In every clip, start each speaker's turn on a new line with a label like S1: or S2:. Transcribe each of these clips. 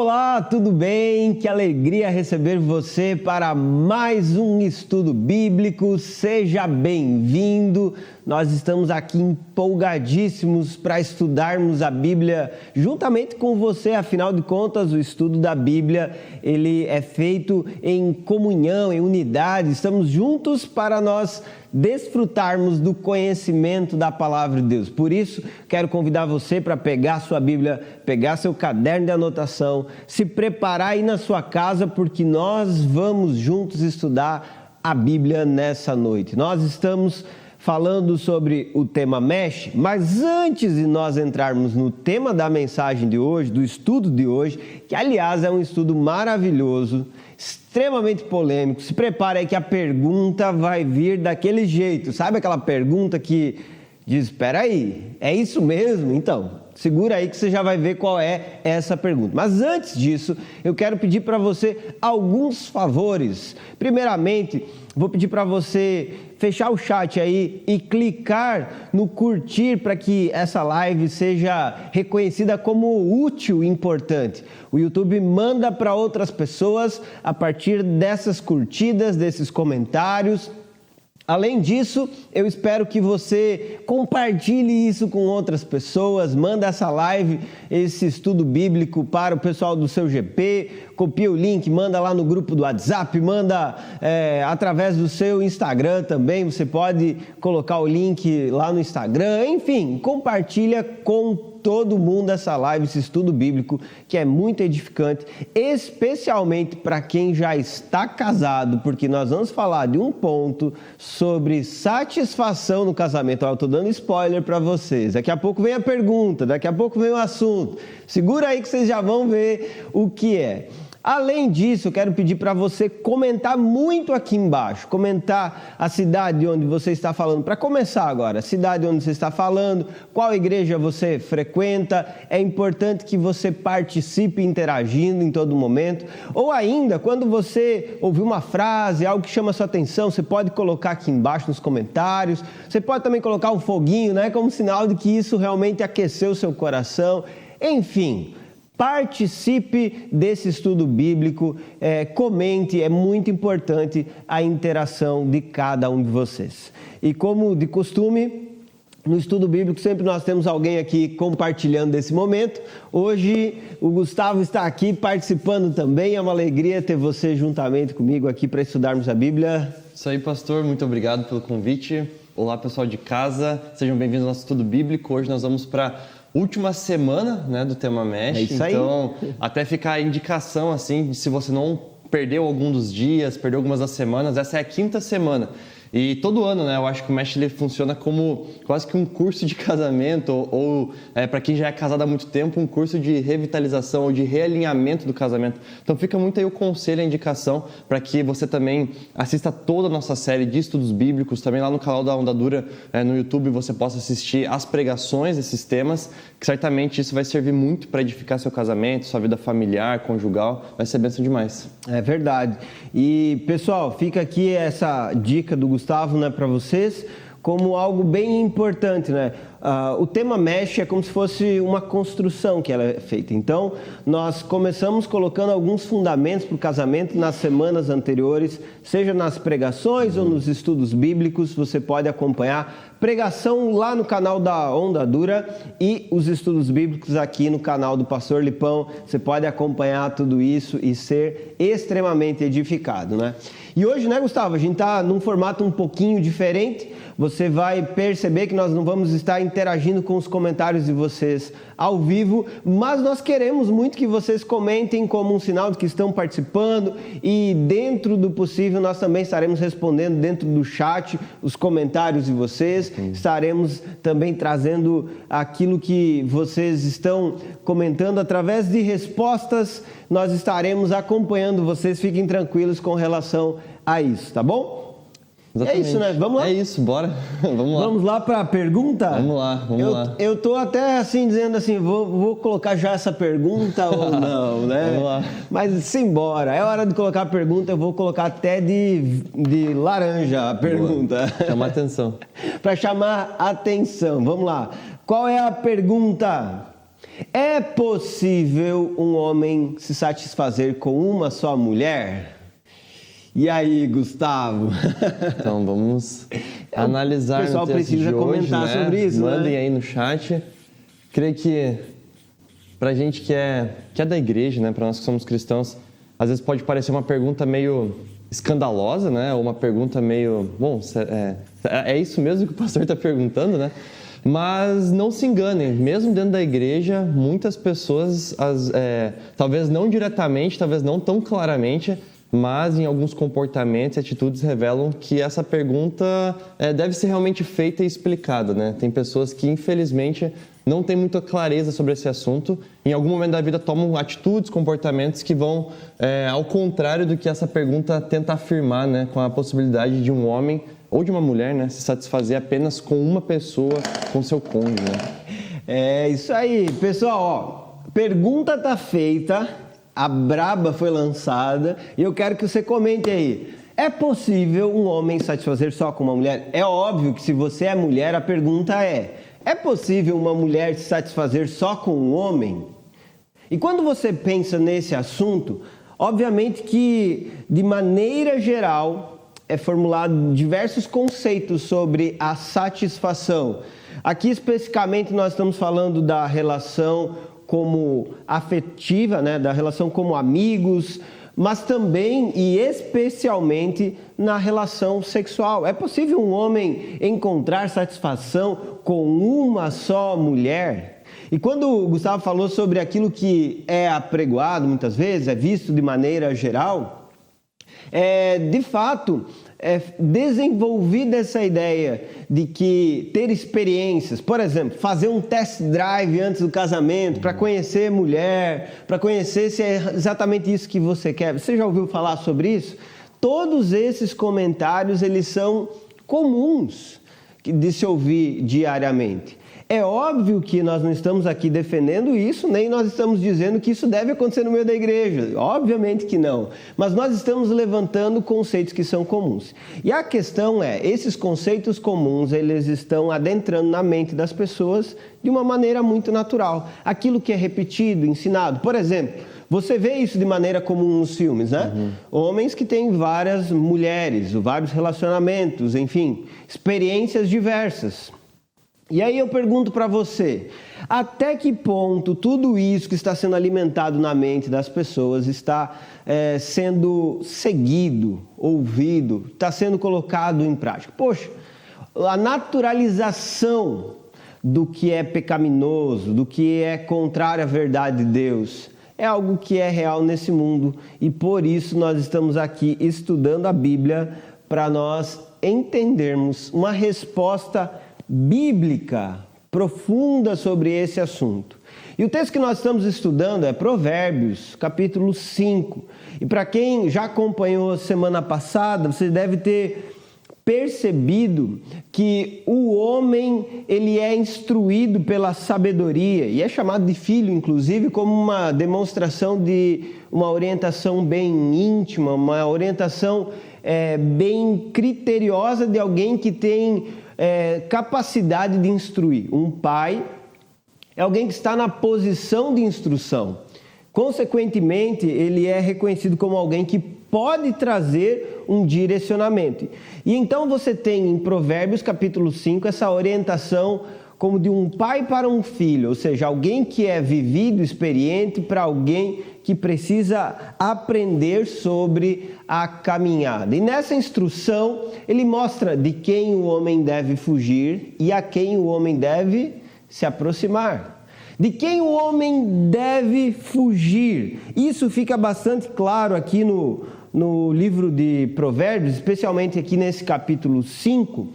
S1: Olá, tudo bem? Que alegria receber você para mais um estudo bíblico. Seja bem-vindo. Nós estamos aqui empolgadíssimos para estudarmos a Bíblia juntamente com você. Afinal de contas, o estudo da Bíblia, ele é feito em comunhão, em unidade. Estamos juntos para nós desfrutarmos do conhecimento da Palavra de Deus. Por isso, quero convidar você para pegar sua Bíblia, pegar seu caderno de anotação, se preparar aí na sua casa, porque nós vamos juntos estudar a Bíblia nessa noite. Nós estamos falando sobre o tema Mesh, mas antes de nós entrarmos no tema da mensagem de hoje, do estudo de hoje, que aliás é um estudo maravilhoso, extremamente polêmico, se prepare aí que a pergunta vai vir daquele jeito, sabe aquela pergunta que diz, espera aí, é isso mesmo? Então, segura aí que você já vai ver qual é essa pergunta. Mas antes disso, eu quero pedir para você alguns favores. Primeiramente, vou pedir para você fechar o chat aí e clicar no curtir para que essa live seja reconhecida como útil e importante. O YouTube manda para outras pessoas a partir dessas curtidas, desses comentários. Além disso, eu espero que você compartilhe isso com outras pessoas, manda essa live, esse estudo bíblico para o pessoal do seu GP, copia o link, manda lá no grupo do WhatsApp, manda através do seu Instagram também, você pode colocar o link lá no Instagram, enfim, compartilha com todo mundo essa live, esse estudo bíblico, que é muito edificante, especialmente para quem já está casado, porque nós vamos falar de um ponto sobre satisfação no casamento. Eu estou dando spoiler para vocês. Daqui a pouco vem a pergunta, daqui a pouco vem o assunto. Segura aí que vocês já vão ver o que é. Além disso, eu quero pedir para você comentar muito aqui embaixo, comentar a cidade onde você está falando. Para começar agora, a cidade onde você está falando, qual igreja você frequenta, é importante que você participe interagindo em todo momento. Ou ainda, quando você ouvir uma frase, algo que chama a sua atenção, você pode colocar aqui embaixo nos comentários, você pode também colocar um foguinho, né, como sinal de que isso realmente aqueceu o seu coração, enfim. Participe desse estudo bíblico, comente, é muito importante a interação de cada um de vocês. E como de costume, no estudo bíblico sempre nós temos alguém aqui compartilhando desse momento. Hoje o Gustavo está aqui participando também, é uma alegria ter você juntamente comigo aqui para estudarmos a Bíblia.
S2: Isso aí, pastor, muito obrigado pelo convite. Olá, pessoal de casa, sejam bem-vindos ao nosso estudo bíblico. Hoje nós vamos para última semana, né, do tema Mesh, então até ficar a indicação assim, se você não perdeu algum dos dias, perdeu algumas das semanas, essa é a 5ª semana. E todo ano, né, eu acho que o Mesh ele funciona como quase que um curso de casamento ou para quem já é casado há muito tempo, um curso de revitalização ou de realinhamento do casamento. Então fica muito aí o conselho, a indicação para que você também assista toda a nossa série de estudos bíblicos, também lá no canal da Onda Dura, no YouTube, você possa assistir as pregações desses temas, que certamente isso vai servir muito para edificar seu casamento, sua vida familiar, conjugal, vai ser bênção demais.
S1: É verdade. E pessoal, fica aqui essa dica do Gustavo, né, para vocês, como algo bem importante, né? O tema Mesh é como se fosse uma construção que ela é feita. Então, nós começamos colocando alguns fundamentos para o casamento nas semanas anteriores, seja nas pregações ou nos estudos bíblicos, você pode acompanhar pregação lá no canal da Onda Dura e os estudos bíblicos aqui no canal do Pastor Lipão. Você pode acompanhar tudo isso e ser extremamente edificado, né? E hoje, né, Gustavo, a gente está num formato um pouquinho diferente. Você vai perceber que nós não vamos estar interagindo com os comentários de vocês ao vivo, mas nós queremos muito que vocês comentem como um sinal de que estão participando e dentro do possível nós também estaremos respondendo dentro do chat os comentários de vocês, estaremos também trazendo aquilo que vocês estão comentando através de respostas, nós estaremos acompanhando vocês, fiquem tranquilos com relação a isso, tá bom?
S2: Exatamente.
S1: É isso, né? Vamos lá?
S2: É isso, bora. Vamos lá.
S1: Vamos lá para a pergunta?
S2: Vamos lá.
S1: Eu tô até assim, dizendo assim, vou colocar já essa pergunta ou não, né?
S2: Vamos lá.
S1: Mas simbora, é hora de colocar a pergunta, eu vou colocar até de laranja a pergunta.
S2: Chama atenção.
S1: Para chamar atenção, vamos lá. Qual é a pergunta? É possível um homem se satisfazer com uma só mulher? E aí, Gustavo?
S2: Então, vamos analisar
S1: o pessoal
S2: no texto
S1: precisa
S2: de hoje,
S1: comentar sobre isso,
S2: Mandem aí no chat. Creio que pra gente que é da igreja, né, para nós que somos cristãos, às vezes pode parecer uma pergunta meio escandalosa, né, ou uma pergunta meio, bom, é isso mesmo que o pastor está perguntando, né? Mas não se enganem, mesmo dentro da igreja, muitas pessoas, talvez não diretamente, talvez não tão claramente, mas em alguns comportamentos e atitudes revelam que essa pergunta deve ser realmente feita e explicada, né? Tem pessoas que, infelizmente, não têm muita clareza sobre esse assunto. Em algum momento da vida tomam atitudes, comportamentos que vão ao contrário do que essa pergunta tenta afirmar, né? Com a possibilidade de um homem ou de uma mulher, né? Se satisfazer apenas com uma pessoa, com seu cônjuge, né?
S1: É isso aí, pessoal. Ó, pergunta tá feita, a braba foi lançada e eu quero que você comente aí. É possível um homem satisfazer só com uma mulher? É óbvio que se você é mulher, a pergunta é possível uma mulher se satisfazer só com um homem? E quando você pensa nesse assunto, obviamente que, de maneira geral, é formulado diversos conceitos sobre a satisfação. Aqui, especificamente, nós estamos falando da relação como afetiva, né? Da relação como amigos, mas também e especialmente na relação sexual. É possível um homem encontrar satisfação com uma só mulher? E quando o Gustavo falou sobre aquilo que é apregoado muitas vezes, é visto de maneira geral, de fato, desenvolvida essa ideia de que ter experiências, por exemplo, fazer um test drive antes do casamento para conhecer mulher, para conhecer se é exatamente isso que você quer. Você já ouviu falar sobre isso? Todos esses comentários, eles são comuns de se ouvir diariamente. É óbvio que nós não estamos aqui defendendo isso, nem nós estamos dizendo que isso deve acontecer no meio da igreja. Obviamente que não. Mas nós estamos levantando conceitos que são comuns. E a questão esses conceitos comuns, eles estão adentrando na mente das pessoas de uma maneira muito natural. Aquilo que é repetido, ensinado. Por exemplo, você vê isso de maneira comum nos filmes, né? Homens que têm várias mulheres, vários relacionamentos, enfim, experiências diversas. E aí eu pergunto para você, até que ponto tudo isso que está sendo alimentado na mente das pessoas está sendo seguido, ouvido, está sendo colocado em prática? Poxa, a naturalização do que é pecaminoso, do que é contrário à verdade de Deus, é algo que é real nesse mundo e por isso nós estamos aqui estudando a Bíblia para nós entendermos uma resposta bíblica profunda sobre esse assunto. E o texto que nós estamos estudando é Provérbios, capítulo 5. E para quem já acompanhou semana passada, você deve ter percebido que o homem, ele é instruído pela sabedoria e é chamado de filho, inclusive, como uma demonstração de uma orientação bem íntima, uma orientação bem criteriosa de alguém que tem capacidade de instruir. Um pai é alguém que está na posição de instrução. Consequentemente, ele é reconhecido como alguém que pode trazer um direcionamento. E então você tem em Provérbios capítulo 5 essa orientação como de um pai para um filho, ou seja, alguém que é vivido, experiente, para alguém que precisa aprender sobre a caminhada. E nessa instrução, ele mostra de quem o homem deve fugir e a quem o homem deve se aproximar. De quem o homem deve fugir. Isso fica bastante claro aqui no livro de Provérbios, especialmente aqui nesse capítulo 5,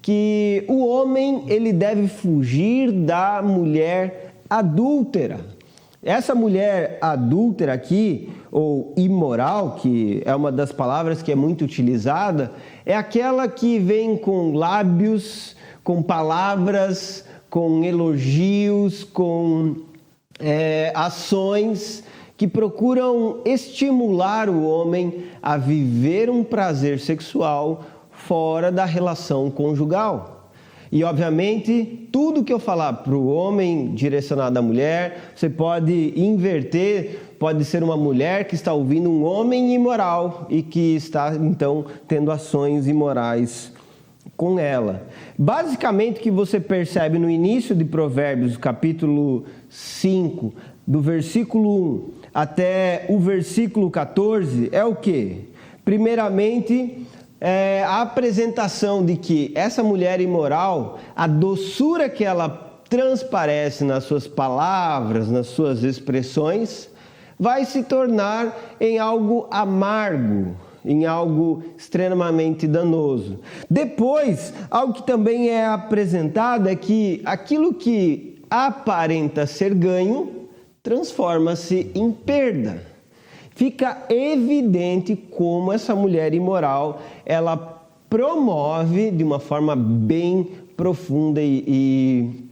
S1: que o homem ele deve fugir da mulher adúltera. Essa mulher adúltera aqui, ou imoral, que é uma das palavras que é muito utilizada, é aquela que vem com lábios, com palavras, com elogios, com ações que procuram estimular o homem a viver um prazer sexual fora da relação conjugal. E, obviamente, tudo que eu falar para o homem direcionado à mulher, você pode inverter, pode ser uma mulher que está ouvindo um homem imoral e que está, então, tendo ações imorais com ela. Basicamente, o que você percebe no início de Provérbios, capítulo 5, do versículo 1 até o versículo 14, é o quê? Primeiramente, a apresentação de que essa mulher imoral, a doçura que ela transparece nas suas palavras, nas suas expressões, vai se tornar em algo amargo, em algo extremamente danoso. Depois, algo que também é apresentado é que aquilo que aparenta ser ganho transforma-se em perda. Fica evidente como essa mulher imoral, ela promove de uma forma bem profunda e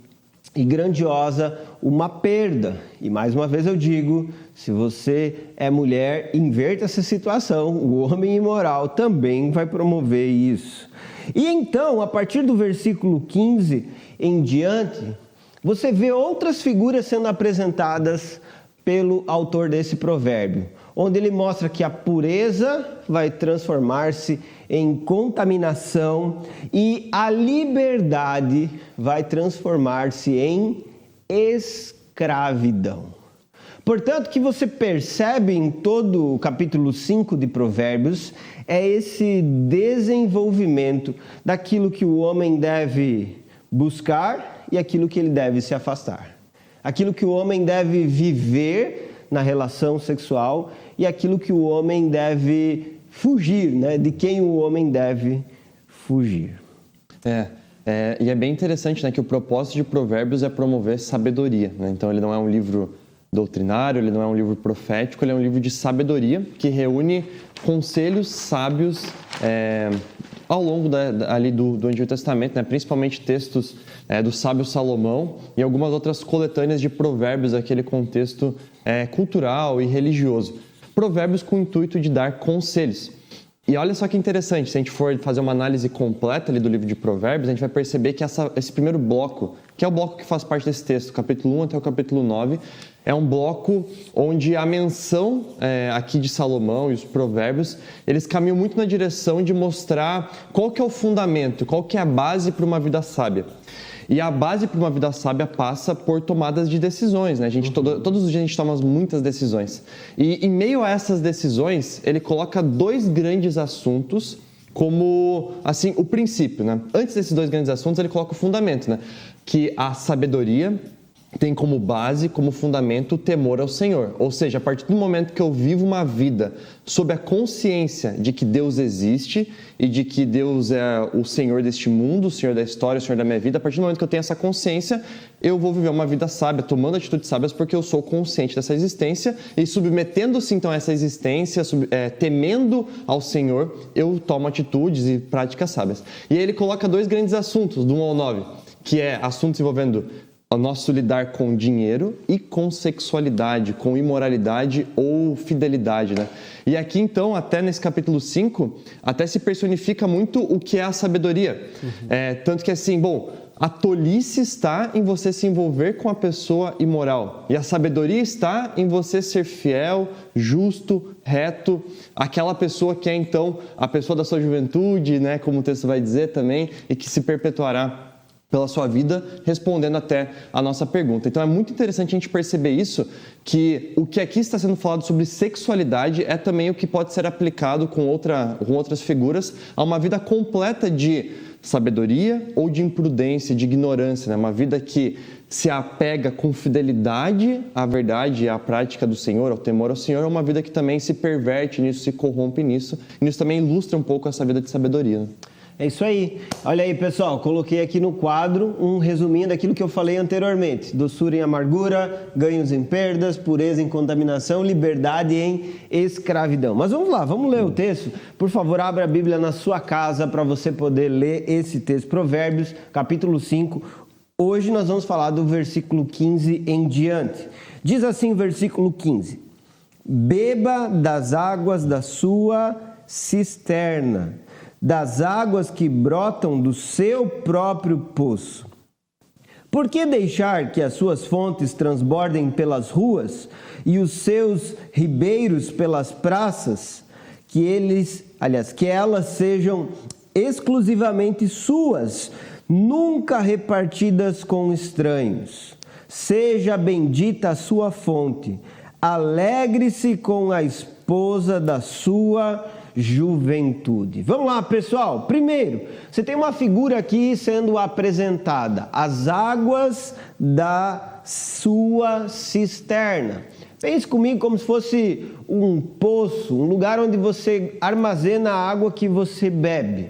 S1: grandiosa uma perda. E mais uma vez eu digo, se você é mulher, inverta essa situação, o homem imoral também vai promover isso. E então, a partir do versículo 15 em diante, você vê outras figuras sendo apresentadas pelo autor desse provérbio, onde ele mostra que a pureza vai transformar-se em contaminação e a liberdade vai transformar-se em escravidão. Portanto, o que você percebe em todo o capítulo 5 de Provérbios é esse desenvolvimento daquilo que o homem deve buscar e aquilo que ele deve se afastar. Aquilo que o homem deve viver na relação sexual e aquilo que o homem deve fugir, né? De quem o homem deve fugir.
S2: E é bem interessante, né, que o propósito de Provérbios é promover sabedoria, né? Então ele não é um livro doutrinário, ele não é um livro profético, ele é um livro de sabedoria que reúne conselhos sábios ao longo ali do Antigo Testamento, né? Principalmente textos do sábio Salomão e algumas outras coletâneas de provérbios, aquele contexto cultural e religioso. Provérbios com o intuito de dar conselhos. E olha só que interessante, se a gente for fazer uma análise completa ali do livro de Provérbios, a gente vai perceber que esse primeiro bloco, que é o bloco que faz parte desse texto, capítulo 1 até o capítulo 9, é um bloco onde a menção aqui de Salomão e os provérbios, eles caminham muito na direção de mostrar qual que é o fundamento, qual que é a base para uma vida sábia. E a base para uma vida sábia passa por tomadas de decisões, né? Todos os dias a gente toma muitas decisões. E em meio a essas decisões, ele coloca dois grandes assuntos como, assim, o princípio, né? Antes desses dois grandes assuntos, ele coloca o fundamento, né? Que a sabedoria tem como base, como fundamento, o temor ao Senhor. Ou seja, a partir do momento que eu vivo uma vida sob a consciência de que Deus existe e de que Deus é o Senhor deste mundo, o Senhor da história, o Senhor da minha vida, a partir do momento que eu tenho essa consciência, eu vou viver uma vida sábia, tomando atitudes sábias porque eu sou consciente dessa existência e submetendo-se então a essa existência, temendo ao Senhor, eu tomo atitudes e práticas sábias. E aí ele coloca dois grandes assuntos, do 1 ao 9, que é assuntos envolvendo o nosso lidar com dinheiro e com sexualidade, com imoralidade ou fidelidade, né? E aqui, então, até nesse capítulo 5, até se personifica muito o que é a sabedoria. Tanto que, assim, a tolice está em você se envolver com a pessoa imoral. E a sabedoria está em você ser fiel, justo, reto, aquela pessoa que é, então, a pessoa da sua juventude, né? Como o texto vai dizer também, e que se perpetuará pela sua vida, respondendo até a nossa pergunta. Então é muito interessante a gente perceber isso, que o que aqui está sendo falado sobre sexualidade é também o que pode ser aplicado com outras figuras a uma vida completa de sabedoria ou de imprudência, de ignorância, né? Uma vida que se apega com fidelidade à verdade e à prática do Senhor, ao temor ao Senhor, é uma vida que também se perverte nisso, se corrompe nisso, e isso também ilustra um pouco essa vida de sabedoria, né?
S1: É isso aí. Olha aí, pessoal, coloquei aqui no quadro um resuminho daquilo que eu falei anteriormente. Doçura em amargura, ganhos em perdas, pureza em contaminação, liberdade em escravidão. Mas vamos lá, vamos ler o texto. Por favor, abra a Bíblia na sua casa para você poder ler esse texto. Provérbios, capítulo 5. Hoje nós vamos falar do versículo 15 em diante. Diz assim o versículo 15: Beba das águas da sua cisterna, das águas que brotam do seu próprio poço. Por que deixar que as suas fontes transbordem pelas ruas e os seus ribeiros pelas praças? Que elas sejam exclusivamente suas, nunca repartidas com estranhos. Seja bendita a sua fonte. Alegre-se com a esposa da sua juventude. Vamos lá, pessoal. Primeiro, você tem uma figura aqui sendo apresentada: as águas da sua cisterna. Pense comigo como se fosse um poço, um lugar onde você armazena a água que você bebe.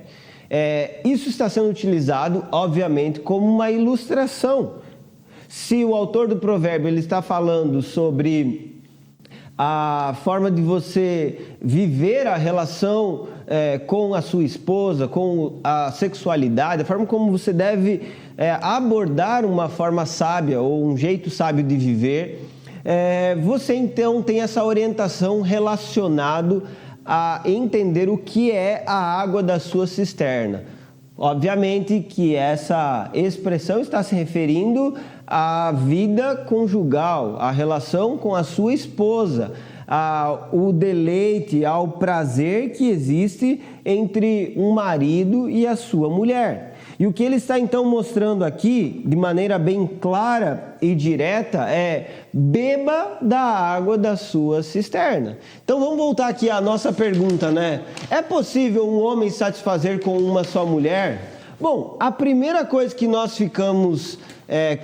S1: Isso está sendo utilizado, obviamente, como uma ilustração. Se o autor do provérbio ele está falando sobre a forma de você viver a relação com a sua esposa, com a sexualidade, a forma como você deve abordar uma forma sábia ou um jeito sábio de viver, você então tem essa orientação relacionado a entender o que é a água da sua cisterna. Obviamente que essa expressão está se referindo à vida conjugal, à relação com a sua esposa, ao deleite, ao prazer que existe entre um marido e a sua mulher. E o que ele está então mostrando aqui, de maneira bem clara e direta, é: beba da água da sua cisterna. Então vamos voltar aqui à nossa pergunta, né? É possível um homem satisfazer com uma só mulher? Bom, a primeira coisa que nós ficamos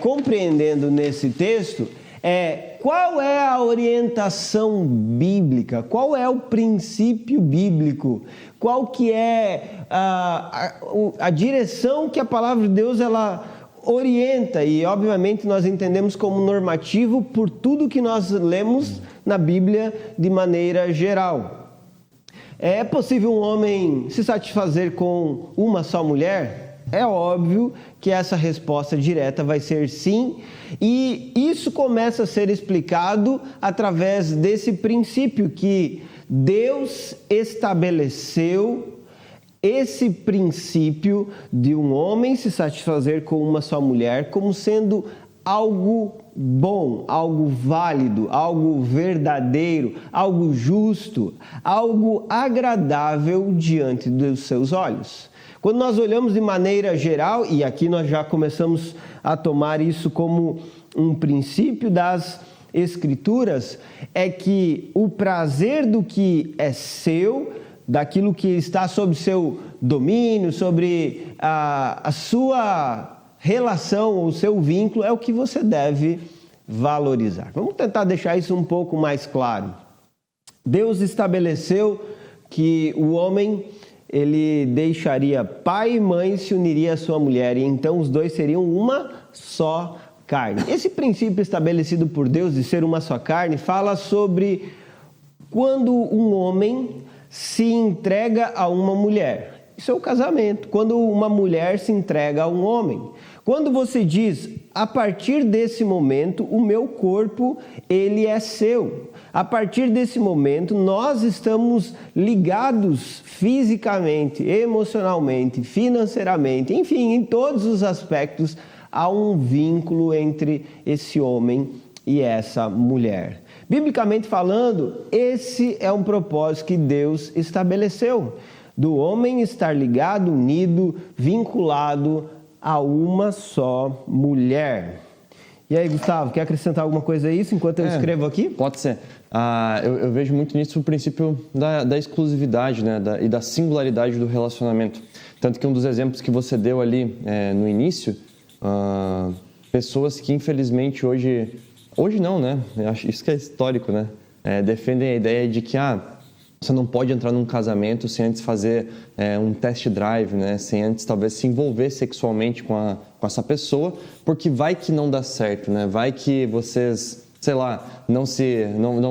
S1: compreendendo nesse texto é qual é a orientação bíblica, qual é o princípio bíblico, qual que é a direção que a palavra de Deus ela orienta, e obviamente nós entendemos como normativo por tudo que nós lemos na Bíblia de maneira geral. É possível um homem se satisfazer com uma só mulher? É óbvio que essa resposta direta vai ser sim, e isso começa a ser explicado através desse princípio que Deus estabeleceu, esse princípio de um homem se satisfazer com uma só mulher como sendo algo bom, algo válido, algo verdadeiro, algo justo, algo agradável diante dos seus olhos. Quando nós olhamos de maneira geral, e aqui nós já começamos a tomar isso como um princípio das Escrituras, é que o prazer do que é seu, daquilo que está sob seu domínio, sobre a sua relação, o seu vínculo, é o que você deve valorizar. Vamos tentar deixar isso um pouco mais claro. Deus estabeleceu que o homem ele deixaria pai e mãe e se uniria à sua mulher, e então os dois seriam uma só carne. Esse princípio estabelecido por Deus de ser uma só carne fala sobre quando um homem se entrega a uma mulher. Isso é o casamento, quando uma mulher se entrega a um homem. Quando você diz: a partir desse momento o meu corpo ele é seu. A partir desse momento nós estamos ligados fisicamente, emocionalmente, financeiramente, enfim, em todos os aspectos há um vínculo entre esse homem e essa mulher. Biblicamente falando, esse é um propósito que Deus estabeleceu, do homem estar ligado, unido, vinculado a uma só mulher. E aí, Gustavo, quer acrescentar alguma coisa a isso enquanto eu escrevo aqui?
S2: Pode ser. Eu vejo muito nisso o princípio da exclusividade, né, e da singularidade do relacionamento. Tanto que um dos exemplos que você deu ali no início, pessoas que infelizmente hoje não, né? Eu acho isso que é histórico, né? Defendem a ideia de que você não pode entrar num casamento sem antes fazer um test drive, né? Sem antes talvez se envolver sexualmente com essa pessoa, porque vai que não dá certo, né? Vai que vocês, sei lá, não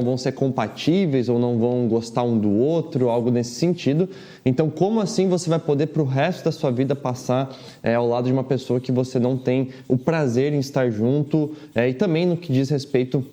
S2: vão ser compatíveis ou não vão gostar um do outro, algo nesse sentido. Então, como assim você vai poder para o resto da sua vida passar ao lado de uma pessoa que você não tem o prazer em estar junto? E também no que diz respeito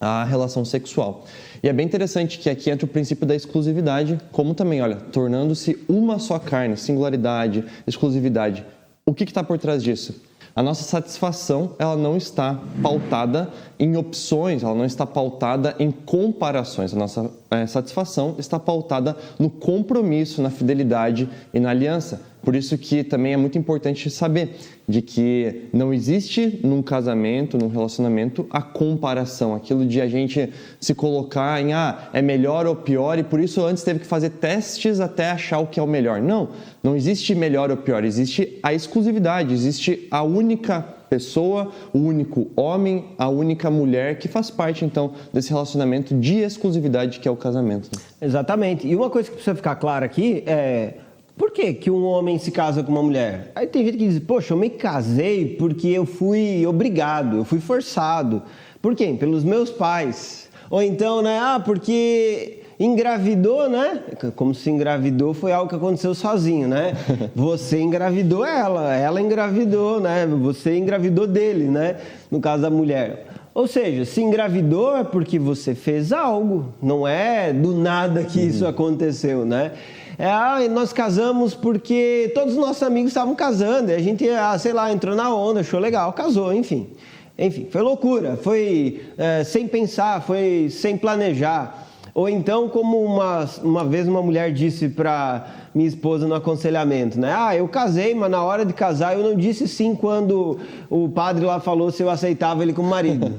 S2: a relação sexual. E é bem interessante que aqui entra o princípio da exclusividade, como também, olha, tornando-se uma só carne, singularidade, exclusividade. O que está por trás disso? A nossa satisfação, ela não está pautada em opções, ela não está pautada em comparações. A nossa satisfação está pautada no compromisso, na fidelidade e na aliança. Por isso que também é muito importante saber de que não existe num casamento, num relacionamento, a comparação. Aquilo de a gente se colocar em, é melhor ou pior, e por isso antes teve que fazer testes até achar o que é o melhor. Não existe melhor ou pior, existe a exclusividade, existe a única pessoa, o único homem, a única mulher que faz parte, então, desse relacionamento de exclusividade que é o casamento.
S1: Exatamente. E uma coisa que precisa ficar clara aqui é... Por que um homem se casa com uma mulher? Aí tem gente que diz, poxa, eu me casei porque eu fui obrigado, eu fui forçado. Por quê? Pelos meus pais. Ou então, né, porque engravidou, né? Como se engravidou foi algo que aconteceu sozinho, né? Você engravidou ela engravidou, né? Você engravidou dele, né? No caso da mulher. Ou seja, se engravidou é porque você fez algo, não é do nada que isso aconteceu, né? Nós casamos porque todos os nossos amigos estavam casando, e a gente, entrou na onda, achou legal, casou, enfim. Enfim, foi loucura, foi sem pensar, foi sem planejar. Ou então, como uma vez uma mulher disse para minha esposa no aconselhamento, né? Eu casei, mas na hora de casar eu não disse sim quando o padre lá falou se eu aceitava ele como marido.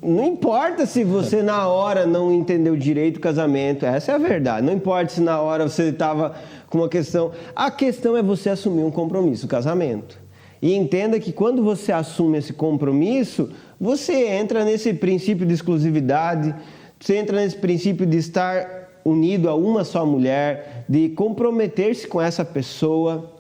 S1: Não importa se você na hora não entendeu direito o casamento, essa é a verdade. Não importa se na hora você estava com uma questão. A questão é você assumir um compromisso, o casamento. E entenda que quando você assume esse compromisso, você entra nesse princípio de exclusividade, você entra nesse princípio de estar unido a uma só mulher, de comprometer-se com essa pessoa,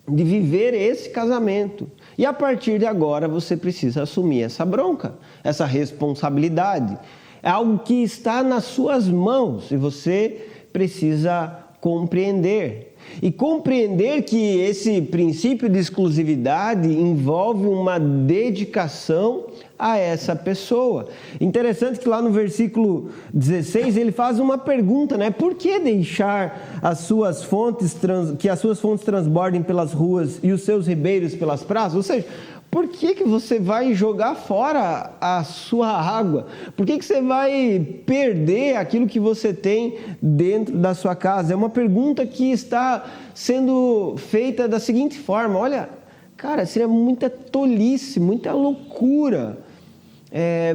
S1: de viver esse casamento. E a partir de agora você precisa assumir essa bronca, essa responsabilidade. É algo que está nas suas mãos e você precisa compreender. E compreender que esse princípio de exclusividade envolve uma dedicação a essa pessoa. Interessante que lá no versículo 16 ele faz uma pergunta, né? Por que deixar que as suas fontes transbordem pelas ruas e os seus ribeiros pelas praças? Ou seja, por que você vai jogar fora a sua água? Por que você vai perder aquilo que você tem dentro da sua casa? É uma pergunta que está sendo feita da seguinte forma: olha, cara, seria muita tolice, muita loucura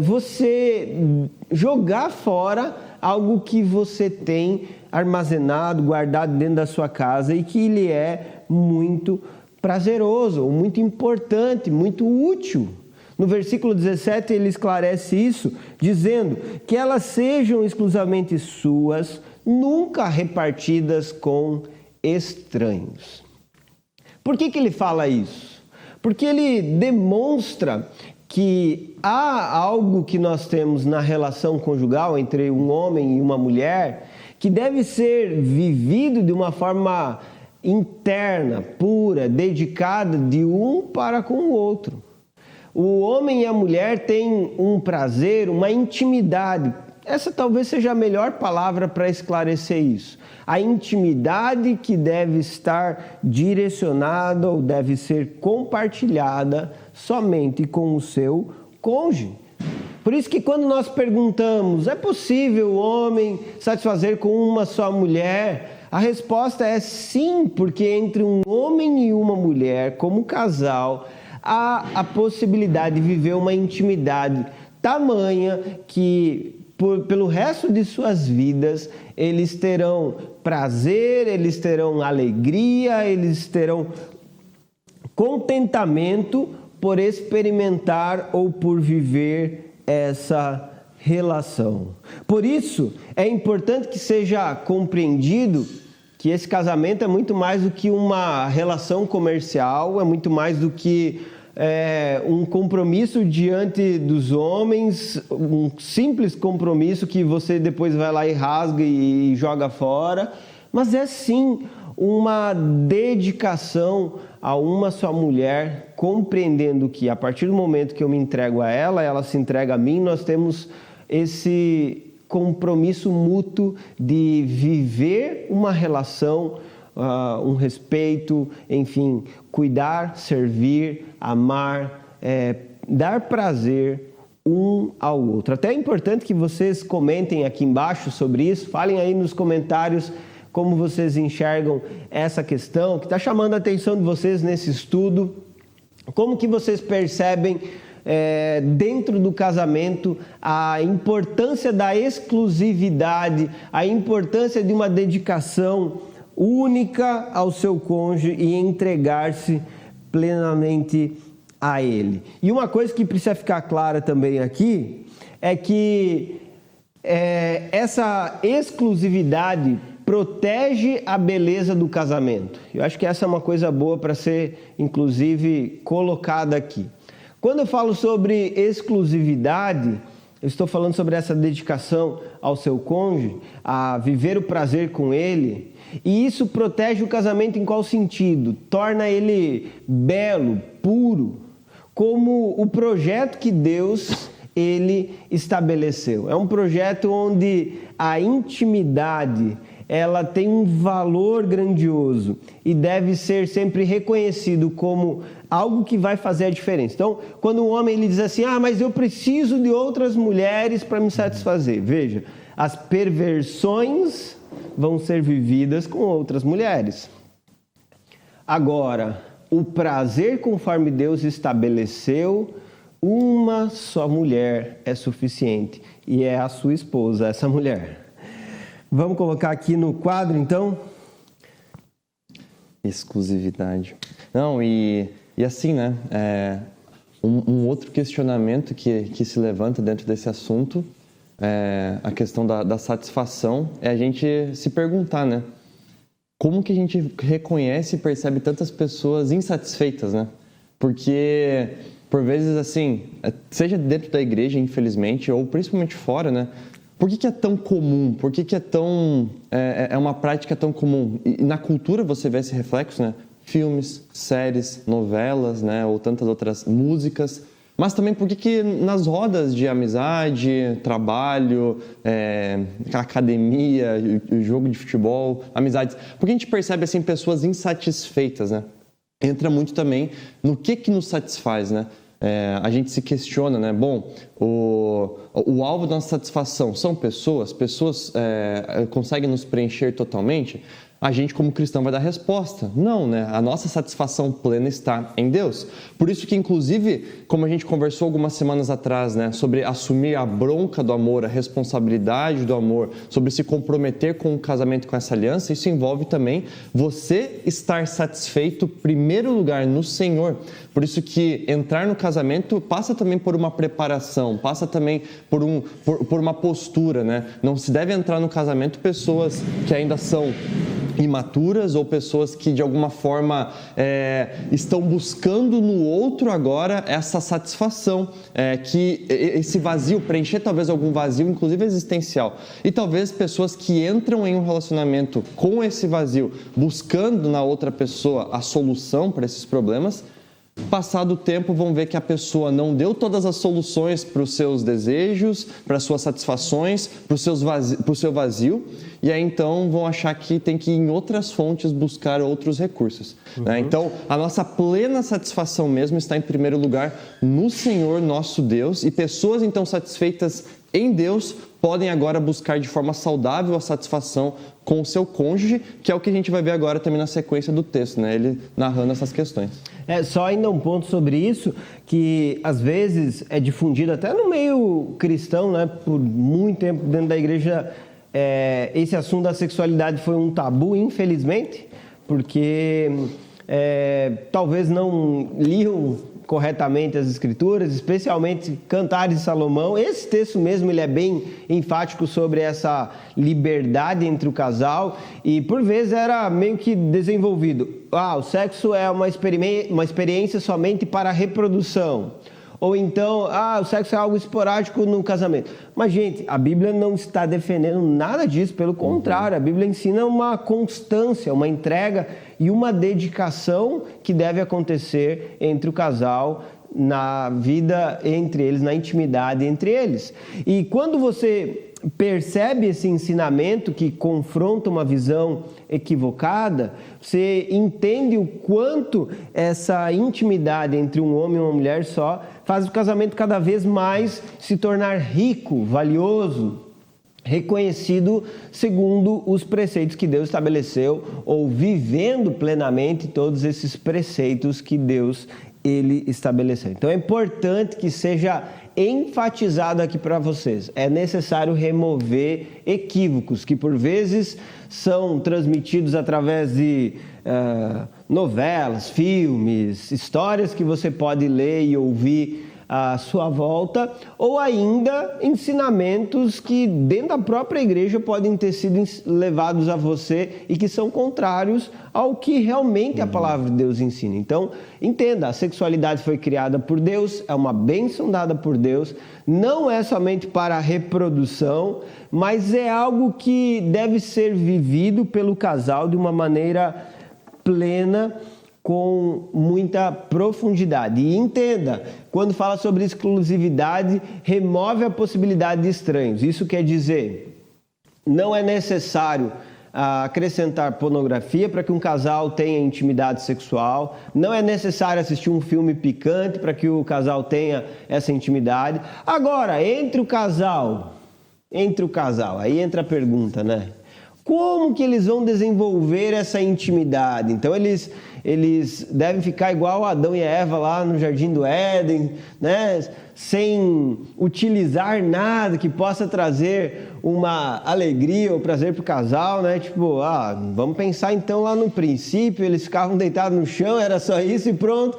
S1: você jogar fora algo que você tem armazenado, guardado dentro da sua casa e que lhe é muito prazeroso, muito importante, muito útil. No versículo 17 ele esclarece isso, dizendo que elas sejam exclusivamente suas, nunca repartidas com estranhos. Por que ele fala isso? Porque ele demonstra que há algo que nós temos na relação conjugal entre um homem e uma mulher que deve ser vivido de uma forma interna, pura, dedicada de um para com o outro. O homem e a mulher têm um prazer, uma intimidade. Essa talvez seja a melhor palavra para esclarecer isso. A intimidade que deve estar direcionada ou deve ser compartilhada somente com o seu cônjuge. Por isso que quando nós perguntamos, é possível o homem satisfazer com uma só mulher? A resposta é sim, porque entre um homem e uma mulher, como casal, há a possibilidade de viver uma intimidade tamanha que pelo resto de suas vidas eles terão prazer, eles terão alegria, eles terão contentamento por experimentar ou por viver essa relação. Por isso, é importante que seja compreendido que esse casamento é muito mais do que uma relação comercial, é muito mais do que um compromisso diante dos homens, um simples compromisso que você depois vai lá e rasga e joga fora, mas é sim uma dedicação a uma só mulher, compreendendo que a partir do momento que eu me entrego a ela, ela se entrega a mim, nós temos esse compromisso mútuo de viver uma relação, um respeito, enfim, cuidar, servir, amar, dar prazer um ao outro. Até é importante que vocês comentem aqui embaixo sobre isso, falem aí nos comentários como vocês enxergam essa questão que está chamando a atenção de vocês nesse estudo, como que vocês percebem dentro do casamento a importância da exclusividade, a importância de uma dedicação única ao seu cônjuge e entregar-se plenamente a ele. E uma coisa que precisa ficar clara também aqui é que essa exclusividade protege a beleza do casamento. Eu acho que essa é uma coisa boa para ser, inclusive, colocada aqui. Quando eu falo sobre exclusividade, eu estou falando sobre essa dedicação ao seu cônjuge, a viver o prazer com ele, e isso protege o casamento em qual sentido? Torna ele belo, puro, como o projeto que Deus ele estabeleceu. É um projeto onde a intimidade ela tem um valor grandioso e deve ser sempre reconhecido como algo que vai fazer a diferença. Então, quando um homem ele diz assim, mas eu preciso de outras mulheres para me satisfazer. Veja, as perversões vão ser vividas com outras mulheres. Agora, o prazer conforme Deus estabeleceu, uma só mulher é suficiente e é a sua esposa, essa mulher. Vamos colocar aqui no quadro, então?
S2: Exclusividade. Não, e assim, né? Um outro questionamento que se levanta dentro desse assunto, a questão da satisfação, é a gente se perguntar, né? Como que a gente reconhece e percebe tantas pessoas insatisfeitas, né? Porque, por vezes, assim, seja dentro da igreja, infelizmente, ou principalmente fora, né? Por que é tão comum? Por que é tão... é uma prática tão comum? E na cultura você vê esse reflexo, né? Filmes, séries, novelas, né? Ou tantas outras músicas. Mas também por que nas rodas de amizade, trabalho, academia, jogo de futebol, amizades... Por que a gente percebe, assim, pessoas insatisfeitas, né? Entra muito também no que nos satisfaz, né? A gente se questiona, né? Bom, o alvo da nossa satisfação são pessoas conseguem nos preencher totalmente? A gente, como cristão, vai dar resposta. Não, né? A nossa satisfação plena está em Deus. Por isso que, inclusive, como a gente conversou algumas semanas atrás, né? Sobre assumir a bronca do amor, a responsabilidade do amor, sobre se comprometer com o casamento, com essa aliança, isso envolve também você estar satisfeito, em primeiro lugar, no Senhor. Por isso que entrar no casamento passa também por uma preparação, passa também por uma postura, né? Não se deve entrar no casamento pessoas que ainda são imaturas ou pessoas que de alguma forma estão buscando no outro agora essa satisfação, que esse vazio, preencher talvez algum vazio, inclusive existencial. E talvez pessoas que entram em um relacionamento com esse vazio, buscando na outra pessoa a solução para esses problemas, passado o tempo vão ver que a pessoa não deu todas as soluções para os seus desejos, para as suas satisfações, para o seu vazio, e aí então vão achar que tem que ir em outras fontes buscar outros recursos. Né? Então, a nossa plena satisfação mesmo está em primeiro lugar no Senhor nosso Deus, e pessoas então satisfeitas em Deus podem agora buscar de forma saudável a satisfação com o seu cônjuge, que é o que a gente vai ver agora também na sequência do texto, né? Ele narrando essas questões.
S1: Só ainda um ponto sobre isso, que às vezes é difundido até no meio cristão, né? Por muito tempo dentro da igreja, esse assunto da sexualidade foi um tabu, infelizmente, porque talvez não liam corretamente as escrituras, especialmente Cantares de Salomão. Esse texto mesmo ele é bem enfático sobre essa liberdade entre o casal e por vezes era meio que desenvolvido. O sexo é uma experiência somente para a reprodução. Ou então, o sexo é algo esporádico no casamento. Mas, gente, a Bíblia não está defendendo nada disso, pelo contrário, a Bíblia ensina uma constância, uma entrega e uma dedicação que deve acontecer entre o casal, na vida entre eles, na intimidade entre eles. E quando você percebe esse ensinamento que confronta uma visão equivocada, você entende o quanto essa intimidade entre um homem e uma mulher só faz o casamento cada vez mais se tornar rico, valioso, reconhecido segundo os preceitos que Deus estabeleceu, ou vivendo plenamente todos esses preceitos que Deus ele estabeleceu. Então é importante que seja enfatizado aqui para vocês. É necessário remover equívocos que por vezes são transmitidos através de novelas, filmes, histórias que você pode ler e ouvir à sua volta, ou ainda ensinamentos que dentro da própria igreja podem ter sido levados a você e que são contrários ao que realmente a palavra de Deus ensina. Então, entenda, a sexualidade foi criada por Deus, é uma bênção dada por Deus, não é somente para a reprodução, mas é algo que deve ser vivido pelo casal de uma maneira plena, com muita profundidade. E entenda, quando fala sobre exclusividade, remove a possibilidade de estranhos. Isso quer dizer, não é necessário acrescentar pornografia para que um casal tenha intimidade sexual, não é necessário assistir um filme picante para que o casal tenha essa intimidade. Agora, entre o casal, aí entra a pergunta, né? Como que eles vão desenvolver essa intimidade? Então, eles devem ficar igual Adão e Eva lá no Jardim do Éden, né? Sem utilizar nada que possa trazer uma alegria ou prazer para o casal, né? Tipo, vamos pensar então lá no princípio, eles ficavam deitados no chão, era só isso e pronto.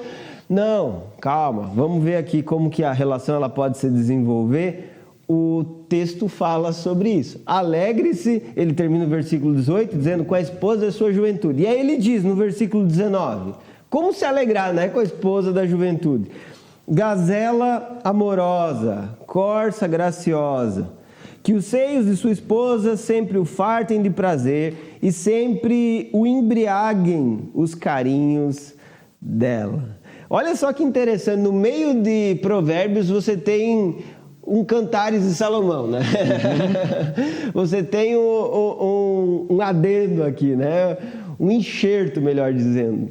S1: Não, calma, vamos ver aqui como que a relação ela pode se desenvolver. O texto fala sobre isso. Alegre-se, ele termina o versículo 18, dizendo, com a esposa da sua juventude. E aí ele diz no versículo 19, como se alegrar, né, com a esposa da juventude? Gazela amorosa, corça graciosa, que os seios de sua esposa sempre o fartem de prazer e sempre o embriaguem os carinhos dela. Olha só que interessante, no meio de Provérbios você tem um Cantares de Salomão, né? Você tem um adendo aqui, né? Um enxerto, melhor dizendo.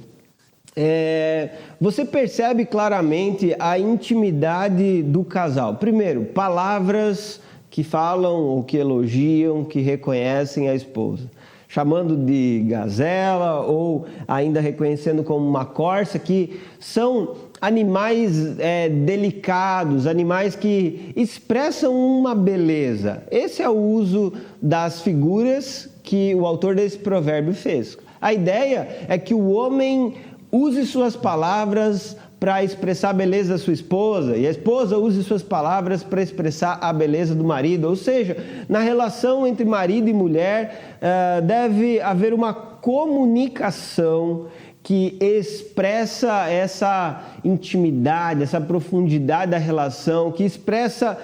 S1: Você percebe claramente a intimidade do casal. Primeiro, palavras que falam ou que elogiam, que reconhecem a esposa. Chamando de gazela ou ainda reconhecendo como uma corça, que são animais delicados, animais que expressam uma beleza. Esse é o uso das figuras que o autor desse provérbio fez. A ideia é que o homem use suas palavras para expressar a beleza da sua esposa e a esposa use suas palavras para expressar a beleza do marido. Ou seja, na relação entre marido e mulher deve haver uma comunicação que expressa essa intimidade, essa profundidade da relação, que expressa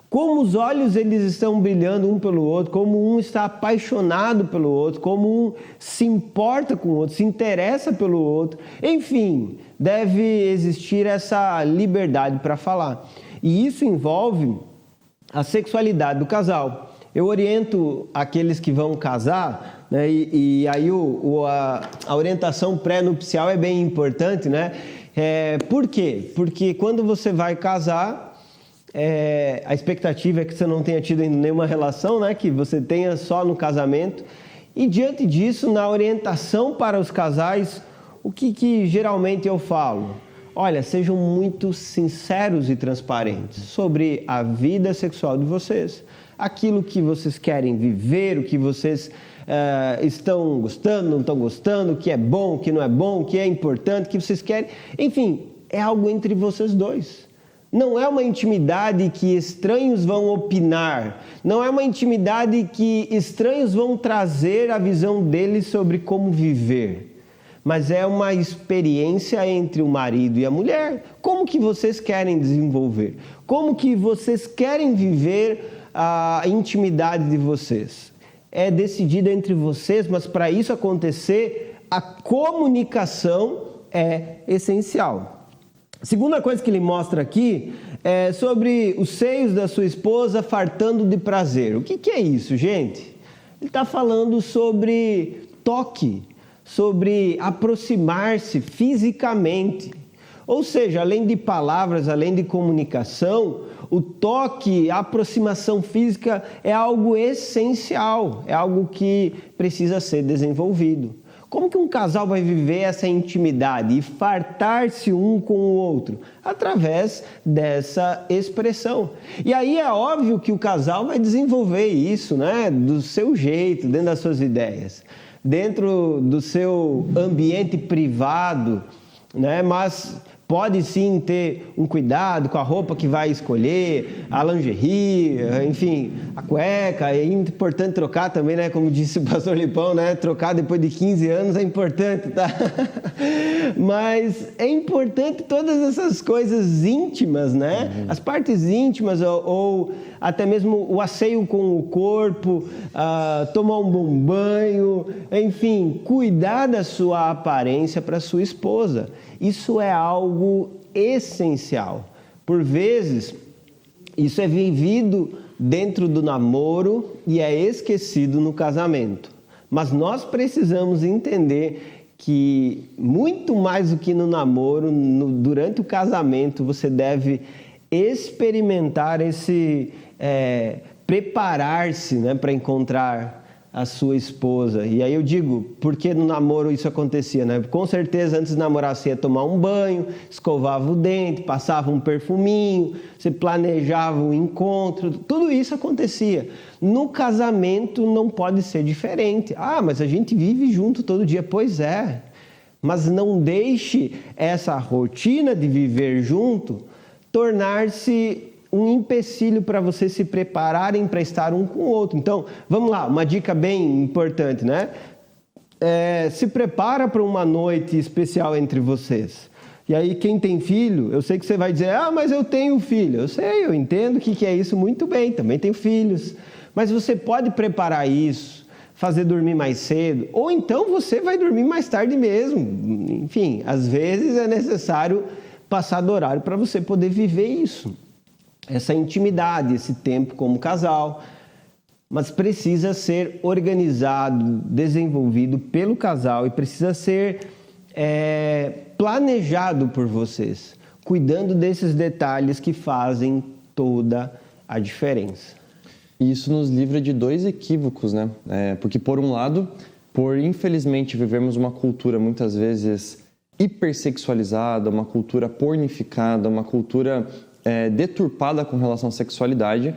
S1: como os olhos eles estão brilhando um pelo outro, como um está apaixonado pelo outro, como um se importa com o outro, se interessa pelo outro. Enfim, deve existir essa liberdade para falar. E isso envolve a sexualidade do casal. Eu oriento aqueles que vão casar, né, e aí a orientação pré-nupcial é bem importante, né? Por quê? Porque quando você vai casar, a expectativa é que você não tenha tido ainda nenhuma relação, né? Que você tenha só no casamento. E diante disso, na orientação para os casais, o que geralmente eu falo? Olha, sejam muito sinceros e transparentes sobre a vida sexual de vocês. Aquilo que vocês querem viver, o que vocês estão gostando, não estão gostando, o que é bom, o que não é bom, o que é importante, o que vocês querem. Enfim, é algo entre vocês dois. Não é uma intimidade que estranhos vão opinar. Não é uma intimidade que estranhos vão trazer a visão deles sobre como viver. mas é uma experiência entre o marido e a mulher. Como que vocês querem desenvolver? Como que vocês querem viver a intimidade de vocês? É decidido entre vocês, mas para isso acontecer, a comunicação é essencial. A segunda coisa que ele mostra aqui é sobre os seios da sua esposa fartando de prazer. O que é isso, gente? Ele está falando sobre toque, sobre aproximar-se fisicamente. Ou seja, além de palavras, além de comunicação, o toque, a aproximação física é algo essencial, é algo que precisa ser desenvolvido. Como que um casal vai viver essa intimidade e fartar-se um com o outro? Através dessa expressão. E aí é óbvio que o casal vai desenvolver isso, né? Do seu jeito, dentro das suas ideias, dentro do seu ambiente privado, né? Mas pode sim ter um cuidado com a roupa que vai escolher, a lingerie, enfim, a cueca. É importante trocar também, né? Como disse o pastor Lipão, né? Trocar depois de 15 anos é importante, tá? Mas é importante todas essas coisas íntimas, né? As partes íntimas ou até mesmo o asseio com o corpo, tomar um bom banho, enfim, cuidar da sua aparência para sua esposa. Isso é algo essencial. Por vezes, isso é vivido dentro do namoro e é esquecido no casamento. Mas nós precisamos entender que, muito mais do que no namoro, durante o casamento, você deve experimentar esse preparar-se, né, para encontrar a sua esposa. E aí eu digo, porque no namoro isso acontecia, né? Com certeza antes de namorar você ia tomar um banho, escovava o dente, passava um perfuminho, você planejava um encontro, tudo isso acontecia. No casamento não pode ser diferente. Mas a gente vive junto todo dia. Pois é, mas não deixe essa rotina de viver junto tornar-se um empecilho para vocês se prepararem para estar um com o outro. Então, vamos lá, uma dica bem importante, né? Se prepara para uma noite especial entre vocês. E aí, quem tem filho, eu sei que você vai dizer, mas eu tenho filho. Eu sei, eu entendo o que é isso muito bem, também tenho filhos. Mas você pode preparar isso, fazer dormir mais cedo, ou então você vai dormir mais tarde mesmo. Enfim, às vezes é necessário passar do horário para você poder viver isso. Essa intimidade, esse tempo como casal, mas precisa ser organizado, desenvolvido pelo casal e precisa ser planejado por vocês, cuidando desses detalhes que fazem toda a diferença.
S2: E isso nos livra de dois equívocos, né? Porque por um lado, por infelizmente vivermos uma cultura muitas vezes hipersexualizada, uma cultura pornificada, uma cultura deturpada com relação à sexualidade,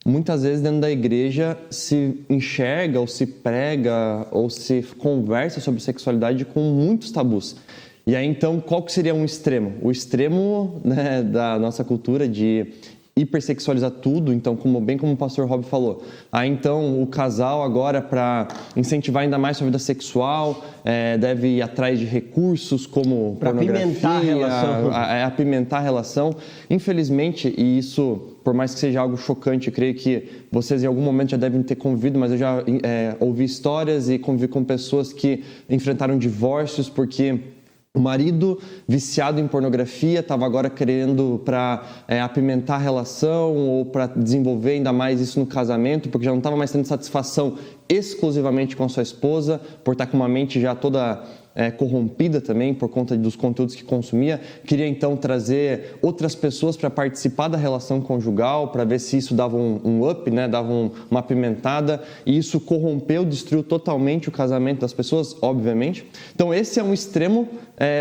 S2: muitas vezes dentro da igreja se enxerga ou se prega ou se conversa sobre sexualidade com muitos tabus. E aí então qual que seria um extremo? O extremo, né, da nossa cultura de hipersexualizar tudo, então bem como o pastor Rob falou, então o casal agora, para incentivar ainda mais sua vida sexual, deve ir atrás de recursos como
S1: pra
S2: pornografia, apimentar a relação. Infelizmente, e isso, por mais que seja algo chocante, eu creio que vocês em algum momento já devem ter convivido, mas eu já ouvi histórias e convivi com pessoas que enfrentaram divórcios porque o marido, viciado em pornografia, estava agora querendo para apimentar a relação ou para desenvolver ainda mais isso no casamento, porque já não estava mais tendo satisfação exclusivamente com a sua esposa, por estar com uma mente já toda corrompida também por conta dos conteúdos que consumia. Queria então trazer outras pessoas para participar da relação conjugal, para ver se isso dava um up, né? Dava uma apimentada, e isso corrompeu, destruiu totalmente o casamento das pessoas, obviamente. Então esse é um extremo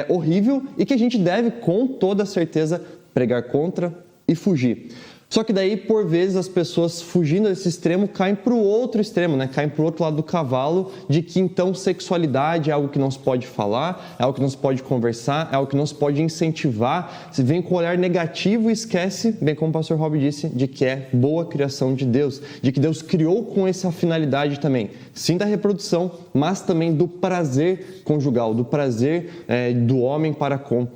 S2: horrível e que a gente deve com toda certeza pregar contra e fugir. Só que daí, por vezes, as pessoas fugindo desse extremo caem para o outro extremo, né? Caem para o outro lado do cavalo, de que então sexualidade é algo que não se pode falar, é algo que não se pode conversar, é algo que não se pode incentivar. Se vem com um olhar negativo e esquece, bem como o pastor Rob disse, de que é boa criação de Deus, de que Deus criou com essa finalidade também, sim da reprodução, mas também do prazer conjugal, do prazer do homem para com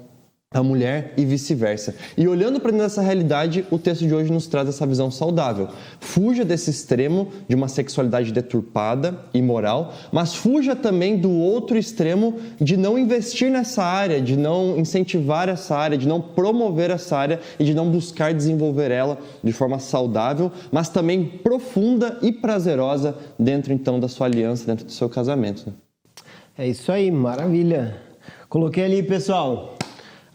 S2: a mulher e vice-versa. E olhando para dessa realidade, o texto de hoje nos traz essa visão saudável. Fuja desse extremo de uma sexualidade deturpada, imoral, mas fuja também do outro extremo de não investir nessa área, de não incentivar essa área, de não promover essa área e de não buscar desenvolver ela de forma saudável, mas também profunda e prazerosa dentro então da sua aliança, dentro do seu casamento.
S1: É isso aí, maravilha. Coloquei ali, pessoal.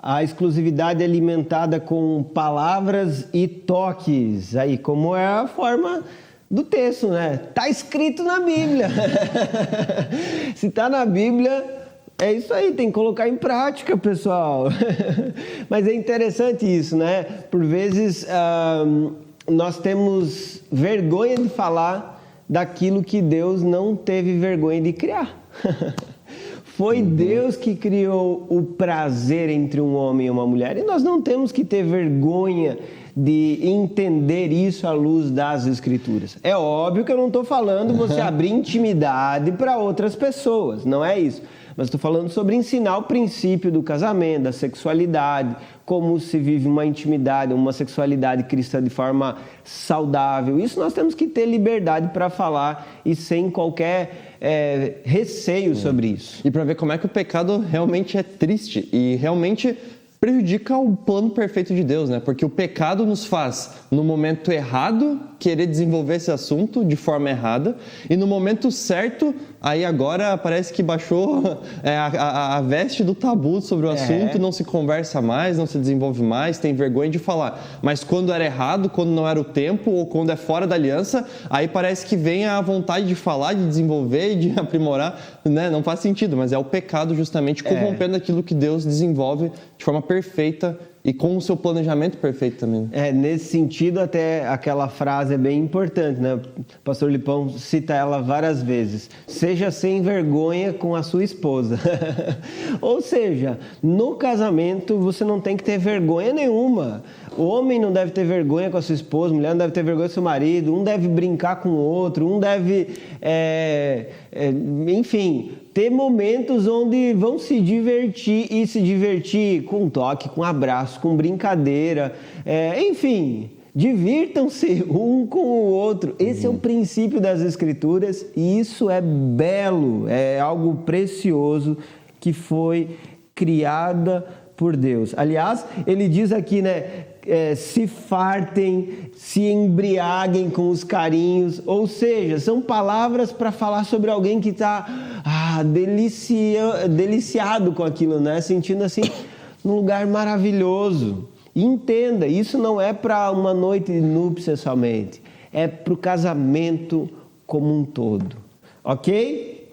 S1: A exclusividade é alimentada com palavras e toques. Aí, como é a forma do texto, né? Tá escrito na Bíblia. Se tá na Bíblia, é isso aí, tem que colocar em prática, pessoal. Mas é interessante isso, né? Por vezes, nós temos vergonha de falar daquilo que Deus não teve vergonha de criar. Foi Deus que criou o prazer entre um homem e uma mulher. E nós não temos que ter vergonha de entender isso à luz das Escrituras. É óbvio que eu não estou falando você abrir intimidade para outras pessoas, não é isso. Mas estou falando sobre ensinar o princípio do casamento, da sexualidade, como se vive uma intimidade, uma sexualidade cristã de forma saudável. Isso nós temos que ter liberdade para falar e sem qualquer receio sobre isso.
S2: E para ver como é que o pecado realmente é triste e realmente prejudica o plano perfeito de Deus, né? Porque o pecado nos faz, no momento errado, querer desenvolver esse assunto de forma errada, e no momento certo, aí agora parece que baixou a veste do tabu sobre o assunto, não se conversa mais, não se desenvolve mais, tem vergonha de falar. Mas quando era errado, quando não era o tempo, ou quando é fora da aliança, aí parece que vem a vontade de falar, de desenvolver e de aprimorar, né? Não faz sentido, mas é o pecado justamente corrompendo aquilo que Deus desenvolve de forma perfeita e com o seu planejamento perfeito também.
S1: Nesse sentido, até aquela frase é bem importante, né? O pastor Lipão cita ela várias vezes. Seja sem vergonha com a sua esposa. Ou seja, no casamento você não tem que ter vergonha nenhuma. O homem não deve ter vergonha com a sua esposa, a mulher não deve ter vergonha com o seu marido, um deve brincar com o outro, um deve, enfim, ter momentos onde vão se divertir e se divertir com toque, com abraço, com brincadeira, enfim, divirtam-se um com o outro. Esse é o princípio das Escrituras e isso é belo, é algo precioso que foi criada por Deus. Aliás, ele diz aqui, né? Se fartem, se embriaguem com os carinhos, ou seja, são palavras para falar sobre alguém que está deliciado com aquilo, né? Sentindo assim, num lugar maravilhoso. E entenda, isso não é para uma noite de núpcias somente, é para o casamento como um todo, ok?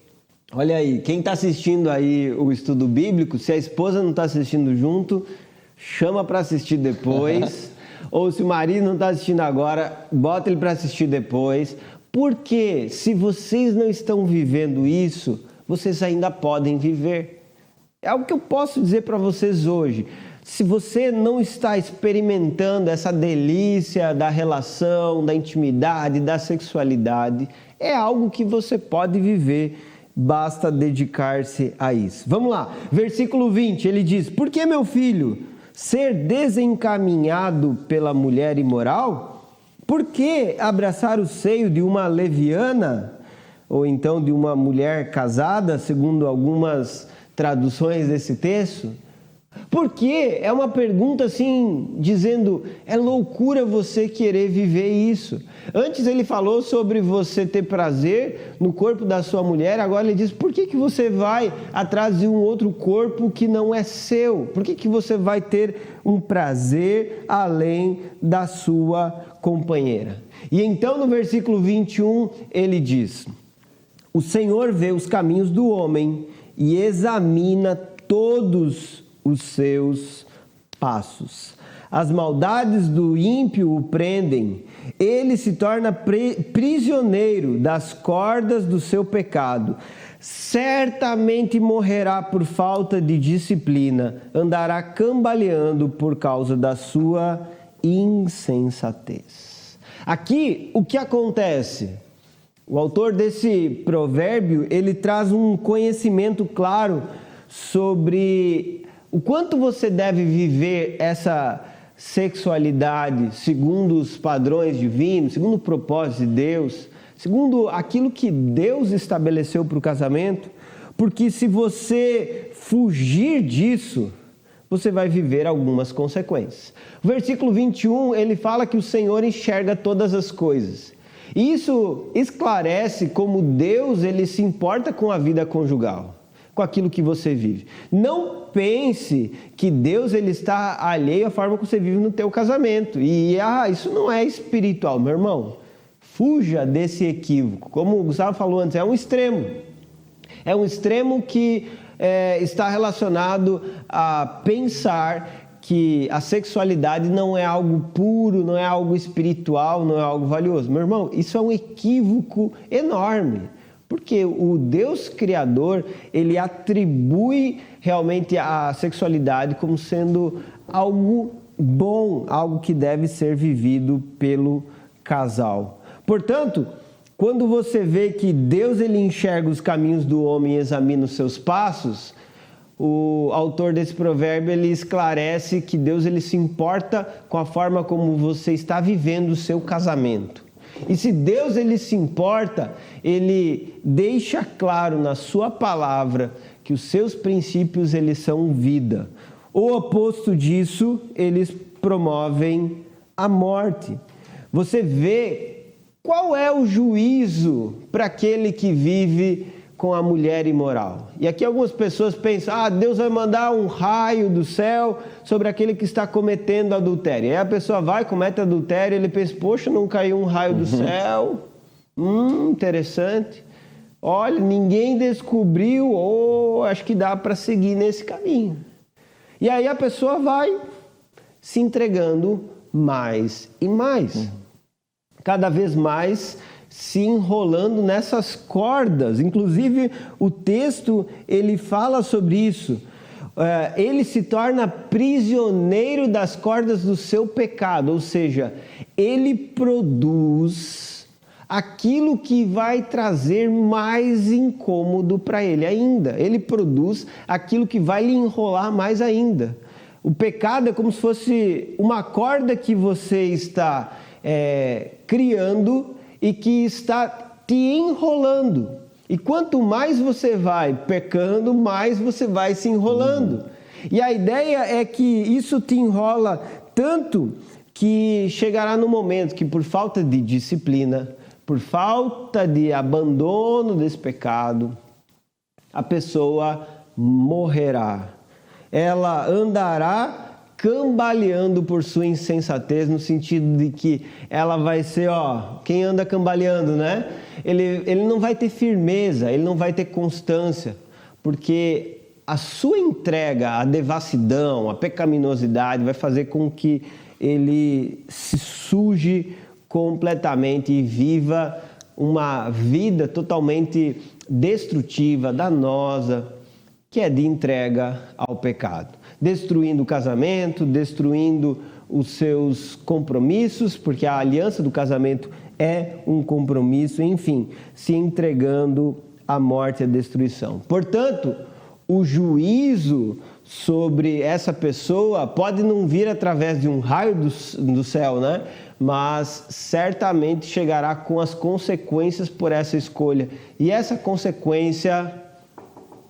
S1: Olha aí, quem está assistindo aí o estudo bíblico, se a esposa não está assistindo junto, chama para assistir depois, ou se o marido não está assistindo agora, bota ele para assistir depois, porque se vocês não estão vivendo isso, vocês ainda podem viver. É algo que eu posso dizer para vocês hoje. Se você não está experimentando essa delícia da relação, da intimidade, da sexualidade, é algo que você pode viver, basta dedicar-se a isso. Vamos lá, versículo 20, ele diz: por que, meu filho, ser desencaminhado pela mulher imoral? Por que abraçar o seio de uma leviana? Ou então de uma mulher casada, segundo algumas traduções desse texto? Porque é uma pergunta assim, dizendo, é loucura você querer viver isso. Antes ele falou sobre você ter prazer no corpo da sua mulher, agora ele diz, por que você vai atrás de um outro corpo que não é seu? Por que você vai ter um prazer além da sua companheira? E então no versículo 21 ele diz, o Senhor vê os caminhos do homem e examina todos os seus passos. As maldades do ímpio o prendem. Ele se torna prisioneiro das cordas do seu pecado. Certamente morrerá por falta de disciplina, andará cambaleando por causa da sua insensatez. Aqui, o que acontece? O autor desse provérbio, ele traz um conhecimento claro sobre o quanto você deve viver essa sexualidade segundo os padrões divinos, segundo o propósito de Deus, segundo aquilo que Deus estabeleceu para o casamento, porque se você fugir disso, você vai viver algumas consequências. O versículo 21, ele fala que o Senhor enxerga todas as coisas. Isso esclarece como Deus ele se importa com a vida conjugal, com aquilo que você vive. Não pense que Deus ele está alheio à forma que você vive no teu casamento. E isso não é espiritual, meu irmão. Fuja desse equívoco. Como o Gustavo falou antes, é um extremo. É um extremo que está relacionado a pensar que a sexualidade não é algo puro, não é algo espiritual, não é algo valioso. Meu irmão, isso é um equívoco enorme. Porque o Deus Criador, ele atribui realmente a sexualidade como sendo algo bom, algo que deve ser vivido pelo casal. Portanto, quando você vê que Deus ele enxerga os caminhos do homem e examina os seus passos, o autor desse provérbio ele esclarece que Deus ele se importa com a forma como você está vivendo o seu casamento. E se Deus ele se importa, ele deixa claro na sua palavra que os seus princípios eles são vida. O oposto disso, eles promovem a morte. Você vê qual é o juízo para aquele que vive com a mulher imoral. E aqui algumas pessoas pensam, Deus vai mandar um raio do céu sobre aquele que está cometendo adultério. Aí a pessoa vai, comete adultério, e ele pensa, poxa, não caiu um raio do céu? Interessante. Olha, ninguém descobriu, acho que dá para seguir nesse caminho. E aí a pessoa vai se entregando mais e mais. Cada vez mais se enrolando nessas cordas. Inclusive, o texto, ele fala sobre isso. Ele se torna prisioneiro das cordas do seu pecado, ou seja, ele produz aquilo que vai trazer mais incômodo para ele ainda. Ele produz aquilo que vai lhe enrolar mais ainda. O pecado é como se fosse uma corda que você está criando e que está te enrolando. E quanto mais você vai pecando, mais você vai se enrolando. E a ideia é que isso te enrola tanto que chegará no momento que por falta de disciplina, por falta de abandono desse pecado, a pessoa morrerá. Ela andará cambaleando por sua insensatez, no sentido de que ela vai ser, quem anda cambaleando, né? Ele não vai ter firmeza, ele não vai ter constância, porque a sua entrega à devassidão, à pecaminosidade, vai fazer com que ele se suje completamente e viva uma vida totalmente destrutiva, danosa, que é de entrega ao pecado. Destruindo o casamento, destruindo os seus compromissos, porque a aliança do casamento é um compromisso, enfim, se entregando à morte e à destruição. Portanto, o juízo sobre essa pessoa pode não vir através de um raio do céu, né? Mas certamente chegará com as consequências por essa escolha. E essa consequência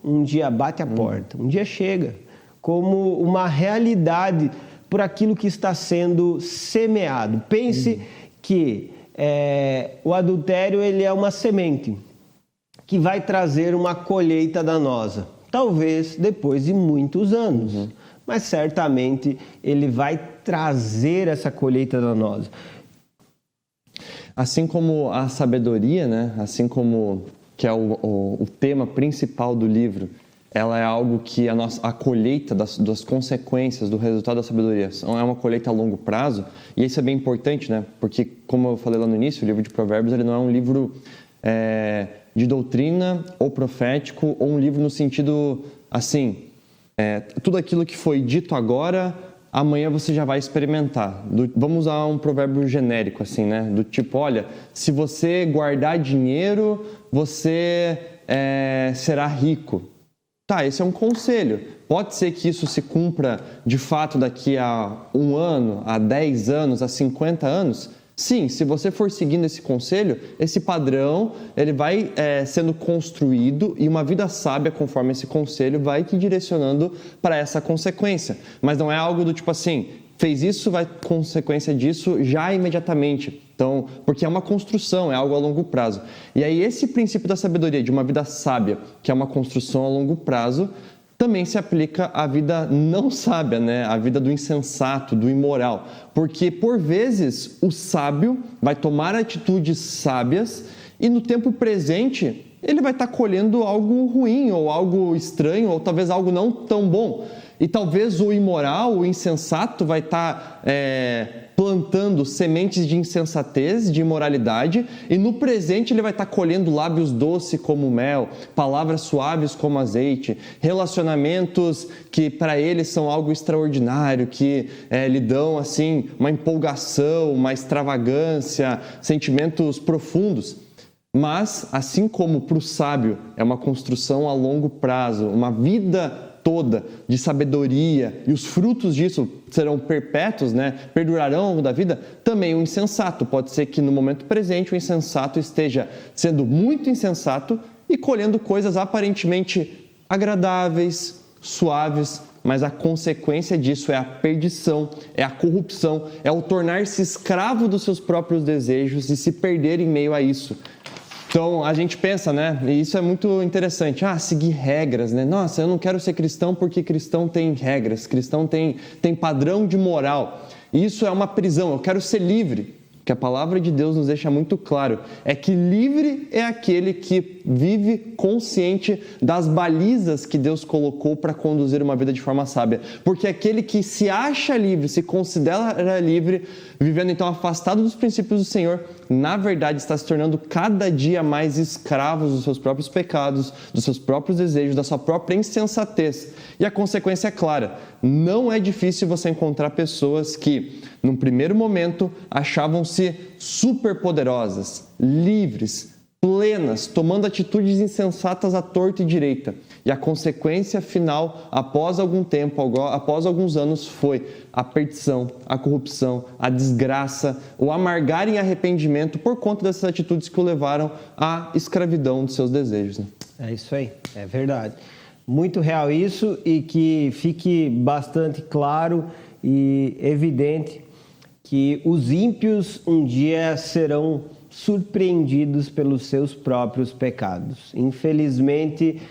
S1: um dia bate a porta, um dia chega como uma realidade por aquilo que está sendo semeado. Pense que o adultério ele é uma semente que vai trazer uma colheita danosa. Talvez depois de muitos anos, mas certamente ele vai trazer essa colheita danosa.
S2: Assim como a sabedoria, né? Assim como que é o tema principal do livro, ela é algo que a colheita das consequências, do resultado da sabedoria, é uma colheita a longo prazo. E isso é bem importante, né? Porque, como eu falei lá no início, o livro de Provérbios ele não é um livro de doutrina ou profético, ou um livro no sentido, assim, tudo aquilo que foi dito agora, amanhã você já vai experimentar. Vamos usar um provérbio genérico, assim, né? Do tipo, olha, se você guardar dinheiro, você será rico. Tá, esse é um conselho. Pode ser que isso se cumpra de fato daqui a 1 ano, a 10 anos, a 50 anos? Sim, se você for seguindo esse conselho, esse padrão ele vai sendo construído e uma vida sábia, conforme esse conselho, vai te direcionando para essa consequência. Mas não é algo do tipo assim, fez isso, vai consequência disso já imediatamente. Então, porque é uma construção, é algo a longo prazo. E aí esse princípio da sabedoria, de uma vida sábia, que é uma construção a longo prazo, também se aplica à vida não sábia, né? À vida do insensato, do imoral. Porque, por vezes, o sábio vai tomar atitudes sábias e, no tempo presente, ele vai estar colhendo algo ruim, ou algo estranho, ou talvez algo não tão bom. E talvez o imoral, o insensato, vai estar plantando sementes de insensatez, de imoralidade, e no presente ele vai estar colhendo lábios doces como mel, palavras suaves como azeite, relacionamentos que para ele são algo extraordinário, que lhe dão assim uma empolgação, uma extravagância, sentimentos profundos. Mas, assim como para o sábio é uma construção a longo prazo, uma vida toda de sabedoria, e os frutos disso serão perpétuos, né? Perdurarão ao longo da vida, também o insensato. Pode ser que no momento presente o insensato esteja sendo muito insensato e colhendo coisas aparentemente agradáveis, suaves, mas a consequência disso é a perdição, é a corrupção, é o tornar-se escravo dos seus próprios desejos e se perder em meio a isso. Então, a gente pensa, né? E isso é muito interessante. Seguir regras, né? Nossa, eu não quero ser cristão porque cristão tem regras, cristão tem padrão de moral. Isso é uma prisão, eu quero ser livre. O que a palavra de Deus nos deixa muito claro é que livre é aquele que vive consciente das balizas que Deus colocou para conduzir uma vida de forma sábia. Porque aquele que se acha livre, se considera livre, vivendo então afastado dos princípios do Senhor, na verdade está se tornando cada dia mais escravo dos seus próprios pecados, dos seus próprios desejos, da sua própria insensatez. E a consequência é clara. Não é difícil você encontrar pessoas que, num primeiro momento, achavam-se superpoderosas, livres, plenas, tomando atitudes insensatas à torta e direita. E a consequência final, após algum tempo, após alguns anos, foi a perdição, a corrupção, a desgraça, o amargar em arrependimento por conta dessas atitudes que o levaram à escravidão dos seus desejos. Né?
S1: É isso aí, é verdade. Muito real isso, e que fique bastante claro e evidente que os ímpios um dia serão surpreendidos pelos seus próprios pecados. Infelizmente,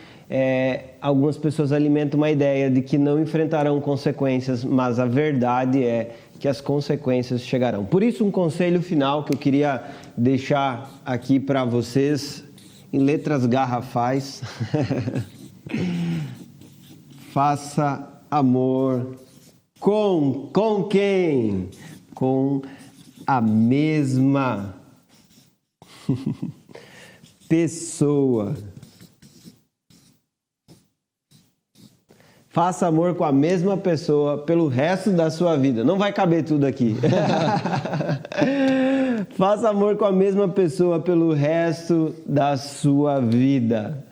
S1: algumas pessoas alimentam uma ideia de que não enfrentarão consequências, mas a verdade é que as consequências chegarão. Por isso, um conselho final que eu queria deixar aqui para vocês, em letras garrafais. Faça amor com quem? Com a mesma pessoa. Faça amor com a mesma pessoa pelo resto da sua vida. Não vai caber tudo aqui. Faça amor com a mesma pessoa pelo resto da sua vida.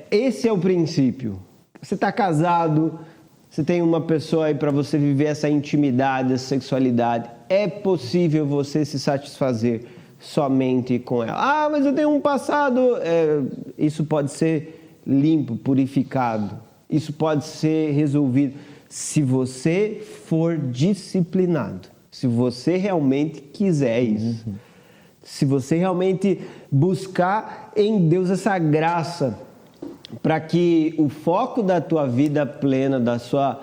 S1: Esse é o princípio. Você está casado, você tem uma pessoa aí para você viver essa intimidade, essa sexualidade. É possível você se satisfazer somente com ela. Mas eu tenho um passado. Isso pode ser limpo, purificado. Isso pode ser resolvido se você for disciplinado. Se você realmente quiser isso. Se você realmente buscar em Deus essa graça para que o foco da tua vida plena, da sua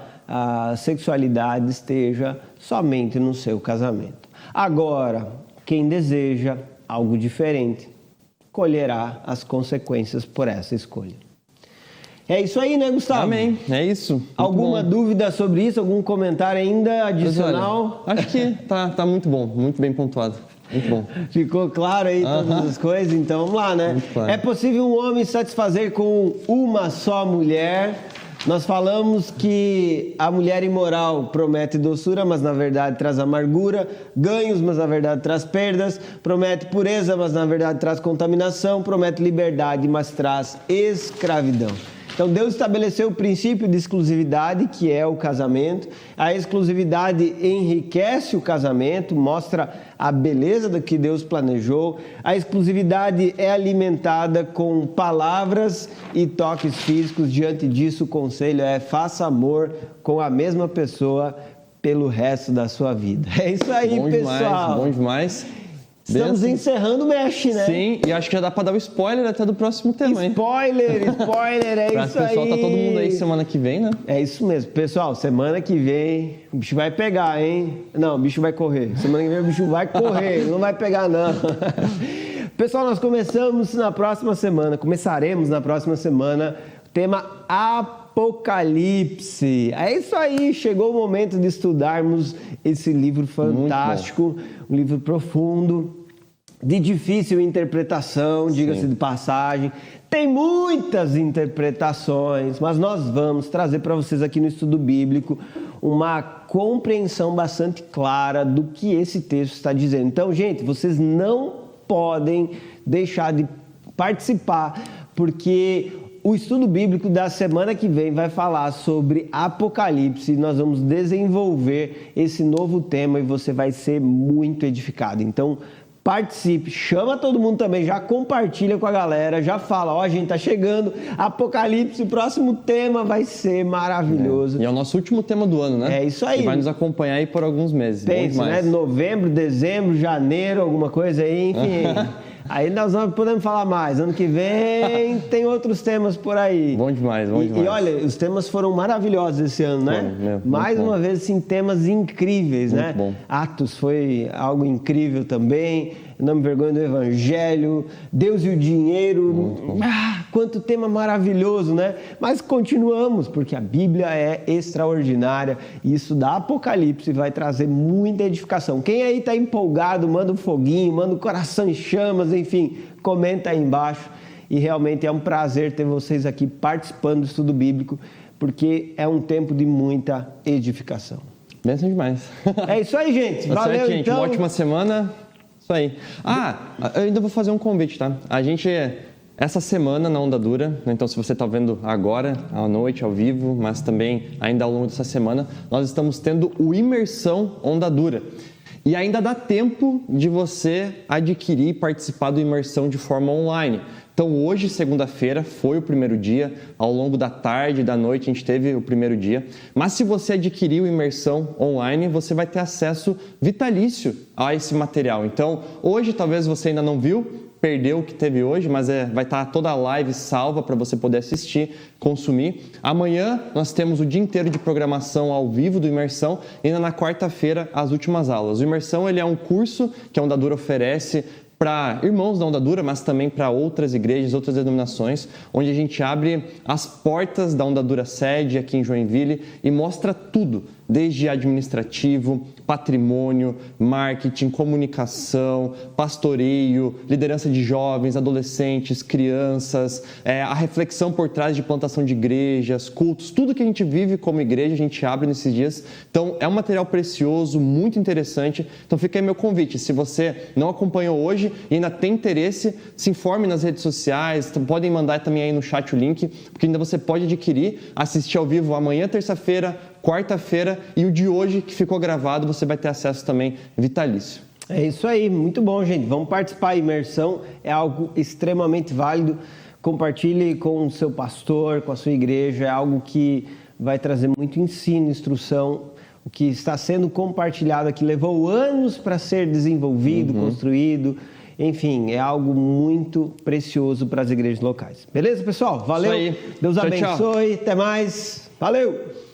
S1: sexualidade esteja somente no seu casamento. Agora, quem deseja algo diferente, colherá as consequências por essa escolha. É isso aí, né, Gustavo?
S2: Amém, é isso. Muito
S1: Alguma
S2: bom.
S1: dúvida sobre isso? Algum comentário ainda adicional?
S2: Olha, acho que tá muito bom, muito bem pontuado. Muito bom.
S1: Ficou claro aí todas as coisas? Então vamos lá, né?
S2: Muito claro.
S1: É possível um homem satisfazer com uma só mulher? Nós falamos que a mulher imoral promete doçura, mas na verdade traz amargura, ganhos, mas na verdade traz perdas, promete pureza, mas na verdade traz contaminação, promete liberdade, mas traz escravidão. Então Deus estabeleceu o princípio de exclusividade, que é o casamento. A exclusividade enriquece o casamento, mostra a beleza do que Deus planejou. A exclusividade é alimentada com palavras e toques físicos. Diante disso, o conselho é: faça amor com a mesma pessoa pelo resto da sua vida. É isso aí,
S2: bom
S1: pessoal.
S2: Bom demais.
S1: Estamos encerrando o Mesh, né?
S2: Sim, e acho que já dá pra dar o spoiler até do próximo tema, hein?
S1: Spoiler, é isso aí.
S2: Pessoal, tá todo mundo aí semana que vem, né?
S1: É isso mesmo. Pessoal, semana que vem o bicho vai pegar, hein? Não, o bicho vai correr. Semana que vem o bicho vai correr, não vai pegar, não. Pessoal, nós começaremos na próxima semana, o tema Apocalipse. É isso aí, chegou o momento de estudarmos esse livro fantástico, um livro profundo, de difícil interpretação, diga-se de passagem. Tem muitas interpretações, mas nós vamos trazer para vocês aqui no Estudo Bíblico uma compreensão bastante clara do que esse texto está dizendo. Então, gente, vocês não podem deixar de participar, porque o estudo bíblico da semana que vem vai falar sobre Apocalipse. Nós vamos desenvolver esse novo tema e você vai ser muito edificado. Então, participe, chama todo mundo também, já compartilha com a galera, já fala, ó, a gente tá chegando, Apocalipse, o próximo tema vai ser maravilhoso.
S2: E é o nosso último tema do ano, né?
S1: É isso aí.
S2: E vai nos acompanhar aí por alguns meses.
S1: Pense, né? Novembro, dezembro, janeiro, alguma coisa aí, enfim. Aí nós podemos falar mais. Ano que vem tem outros temas por aí.
S2: Bom demais, bom demais.
S1: E olha, os temas foram maravilhosos esse ano, né? Mais uma vez, assim, temas incríveis,
S2: muito
S1: né?
S2: Bom.
S1: Atos foi algo incrível também. Não me vergonho do Evangelho, Deus e o dinheiro. Quanto tema maravilhoso, né? Mas continuamos, porque a Bíblia é extraordinária. E isso da Apocalipse vai trazer muita edificação. Quem aí está empolgado, manda um foguinho, manda um coração em chamas, enfim, comenta aí embaixo. E realmente é um prazer ter vocês aqui participando do estudo bíblico, porque é um tempo de muita edificação.
S2: Benção demais.
S1: É isso aí, gente. Valeu,
S2: certo, gente.
S1: então.
S2: Uma ótima semana. Isso aí. Eu ainda vou fazer um convite, tá? A gente, essa semana na Onda Dura, né? Então se você está vendo agora, à noite, ao vivo, mas também ainda ao longo dessa semana, nós estamos tendo o Imersão Onda Dura. E ainda dá tempo de você adquirir e participar do Imersão de forma online. Então hoje, segunda-feira, foi o primeiro dia. Ao longo da tarde e da noite a gente teve o primeiro dia. Mas se você adquirir o Imersão online, você vai ter acesso vitalício a esse material. Então hoje talvez você ainda não viu, perdeu o que teve hoje, mas vai estar toda a live salva para você poder assistir, consumir. Amanhã nós temos o dia inteiro de programação ao vivo do Imersão e ainda na quarta-feira as últimas aulas. O Imersão ele é um curso que a Onda Dura oferece para irmãos da Onda Dura, mas também para outras igrejas, outras denominações, onde a gente abre as portas da Onda Dura sede aqui em Joinville e mostra tudo, desde administrativo, patrimônio, marketing, comunicação, pastoreio, liderança de jovens, adolescentes, crianças, a reflexão por trás de plantação de igrejas, cultos, tudo que a gente vive como igreja, a gente abre nesses dias. Então, é um material precioso, muito interessante. Então, fica aí meu convite. Se você não acompanhou hoje e ainda tem interesse, se informe nas redes sociais, podem mandar também aí no chat o link, porque ainda você pode adquirir, assistir ao vivo amanhã, terça-feira, quarta-feira, e o de hoje que ficou gravado, você vai ter acesso também vitalício.
S1: É isso aí, muito bom, gente. Vamos participar. A imersão é algo extremamente válido. Compartilhe com o seu pastor, com a sua igreja. É algo que vai trazer muito ensino, instrução. O que está sendo compartilhado aqui levou anos para ser desenvolvido, construído. Enfim, é algo muito precioso para as igrejas locais. Beleza, pessoal? Valeu.
S2: Isso aí.
S1: Deus
S2: tchau,
S1: abençoe.
S2: tchau.
S1: Até mais. Valeu!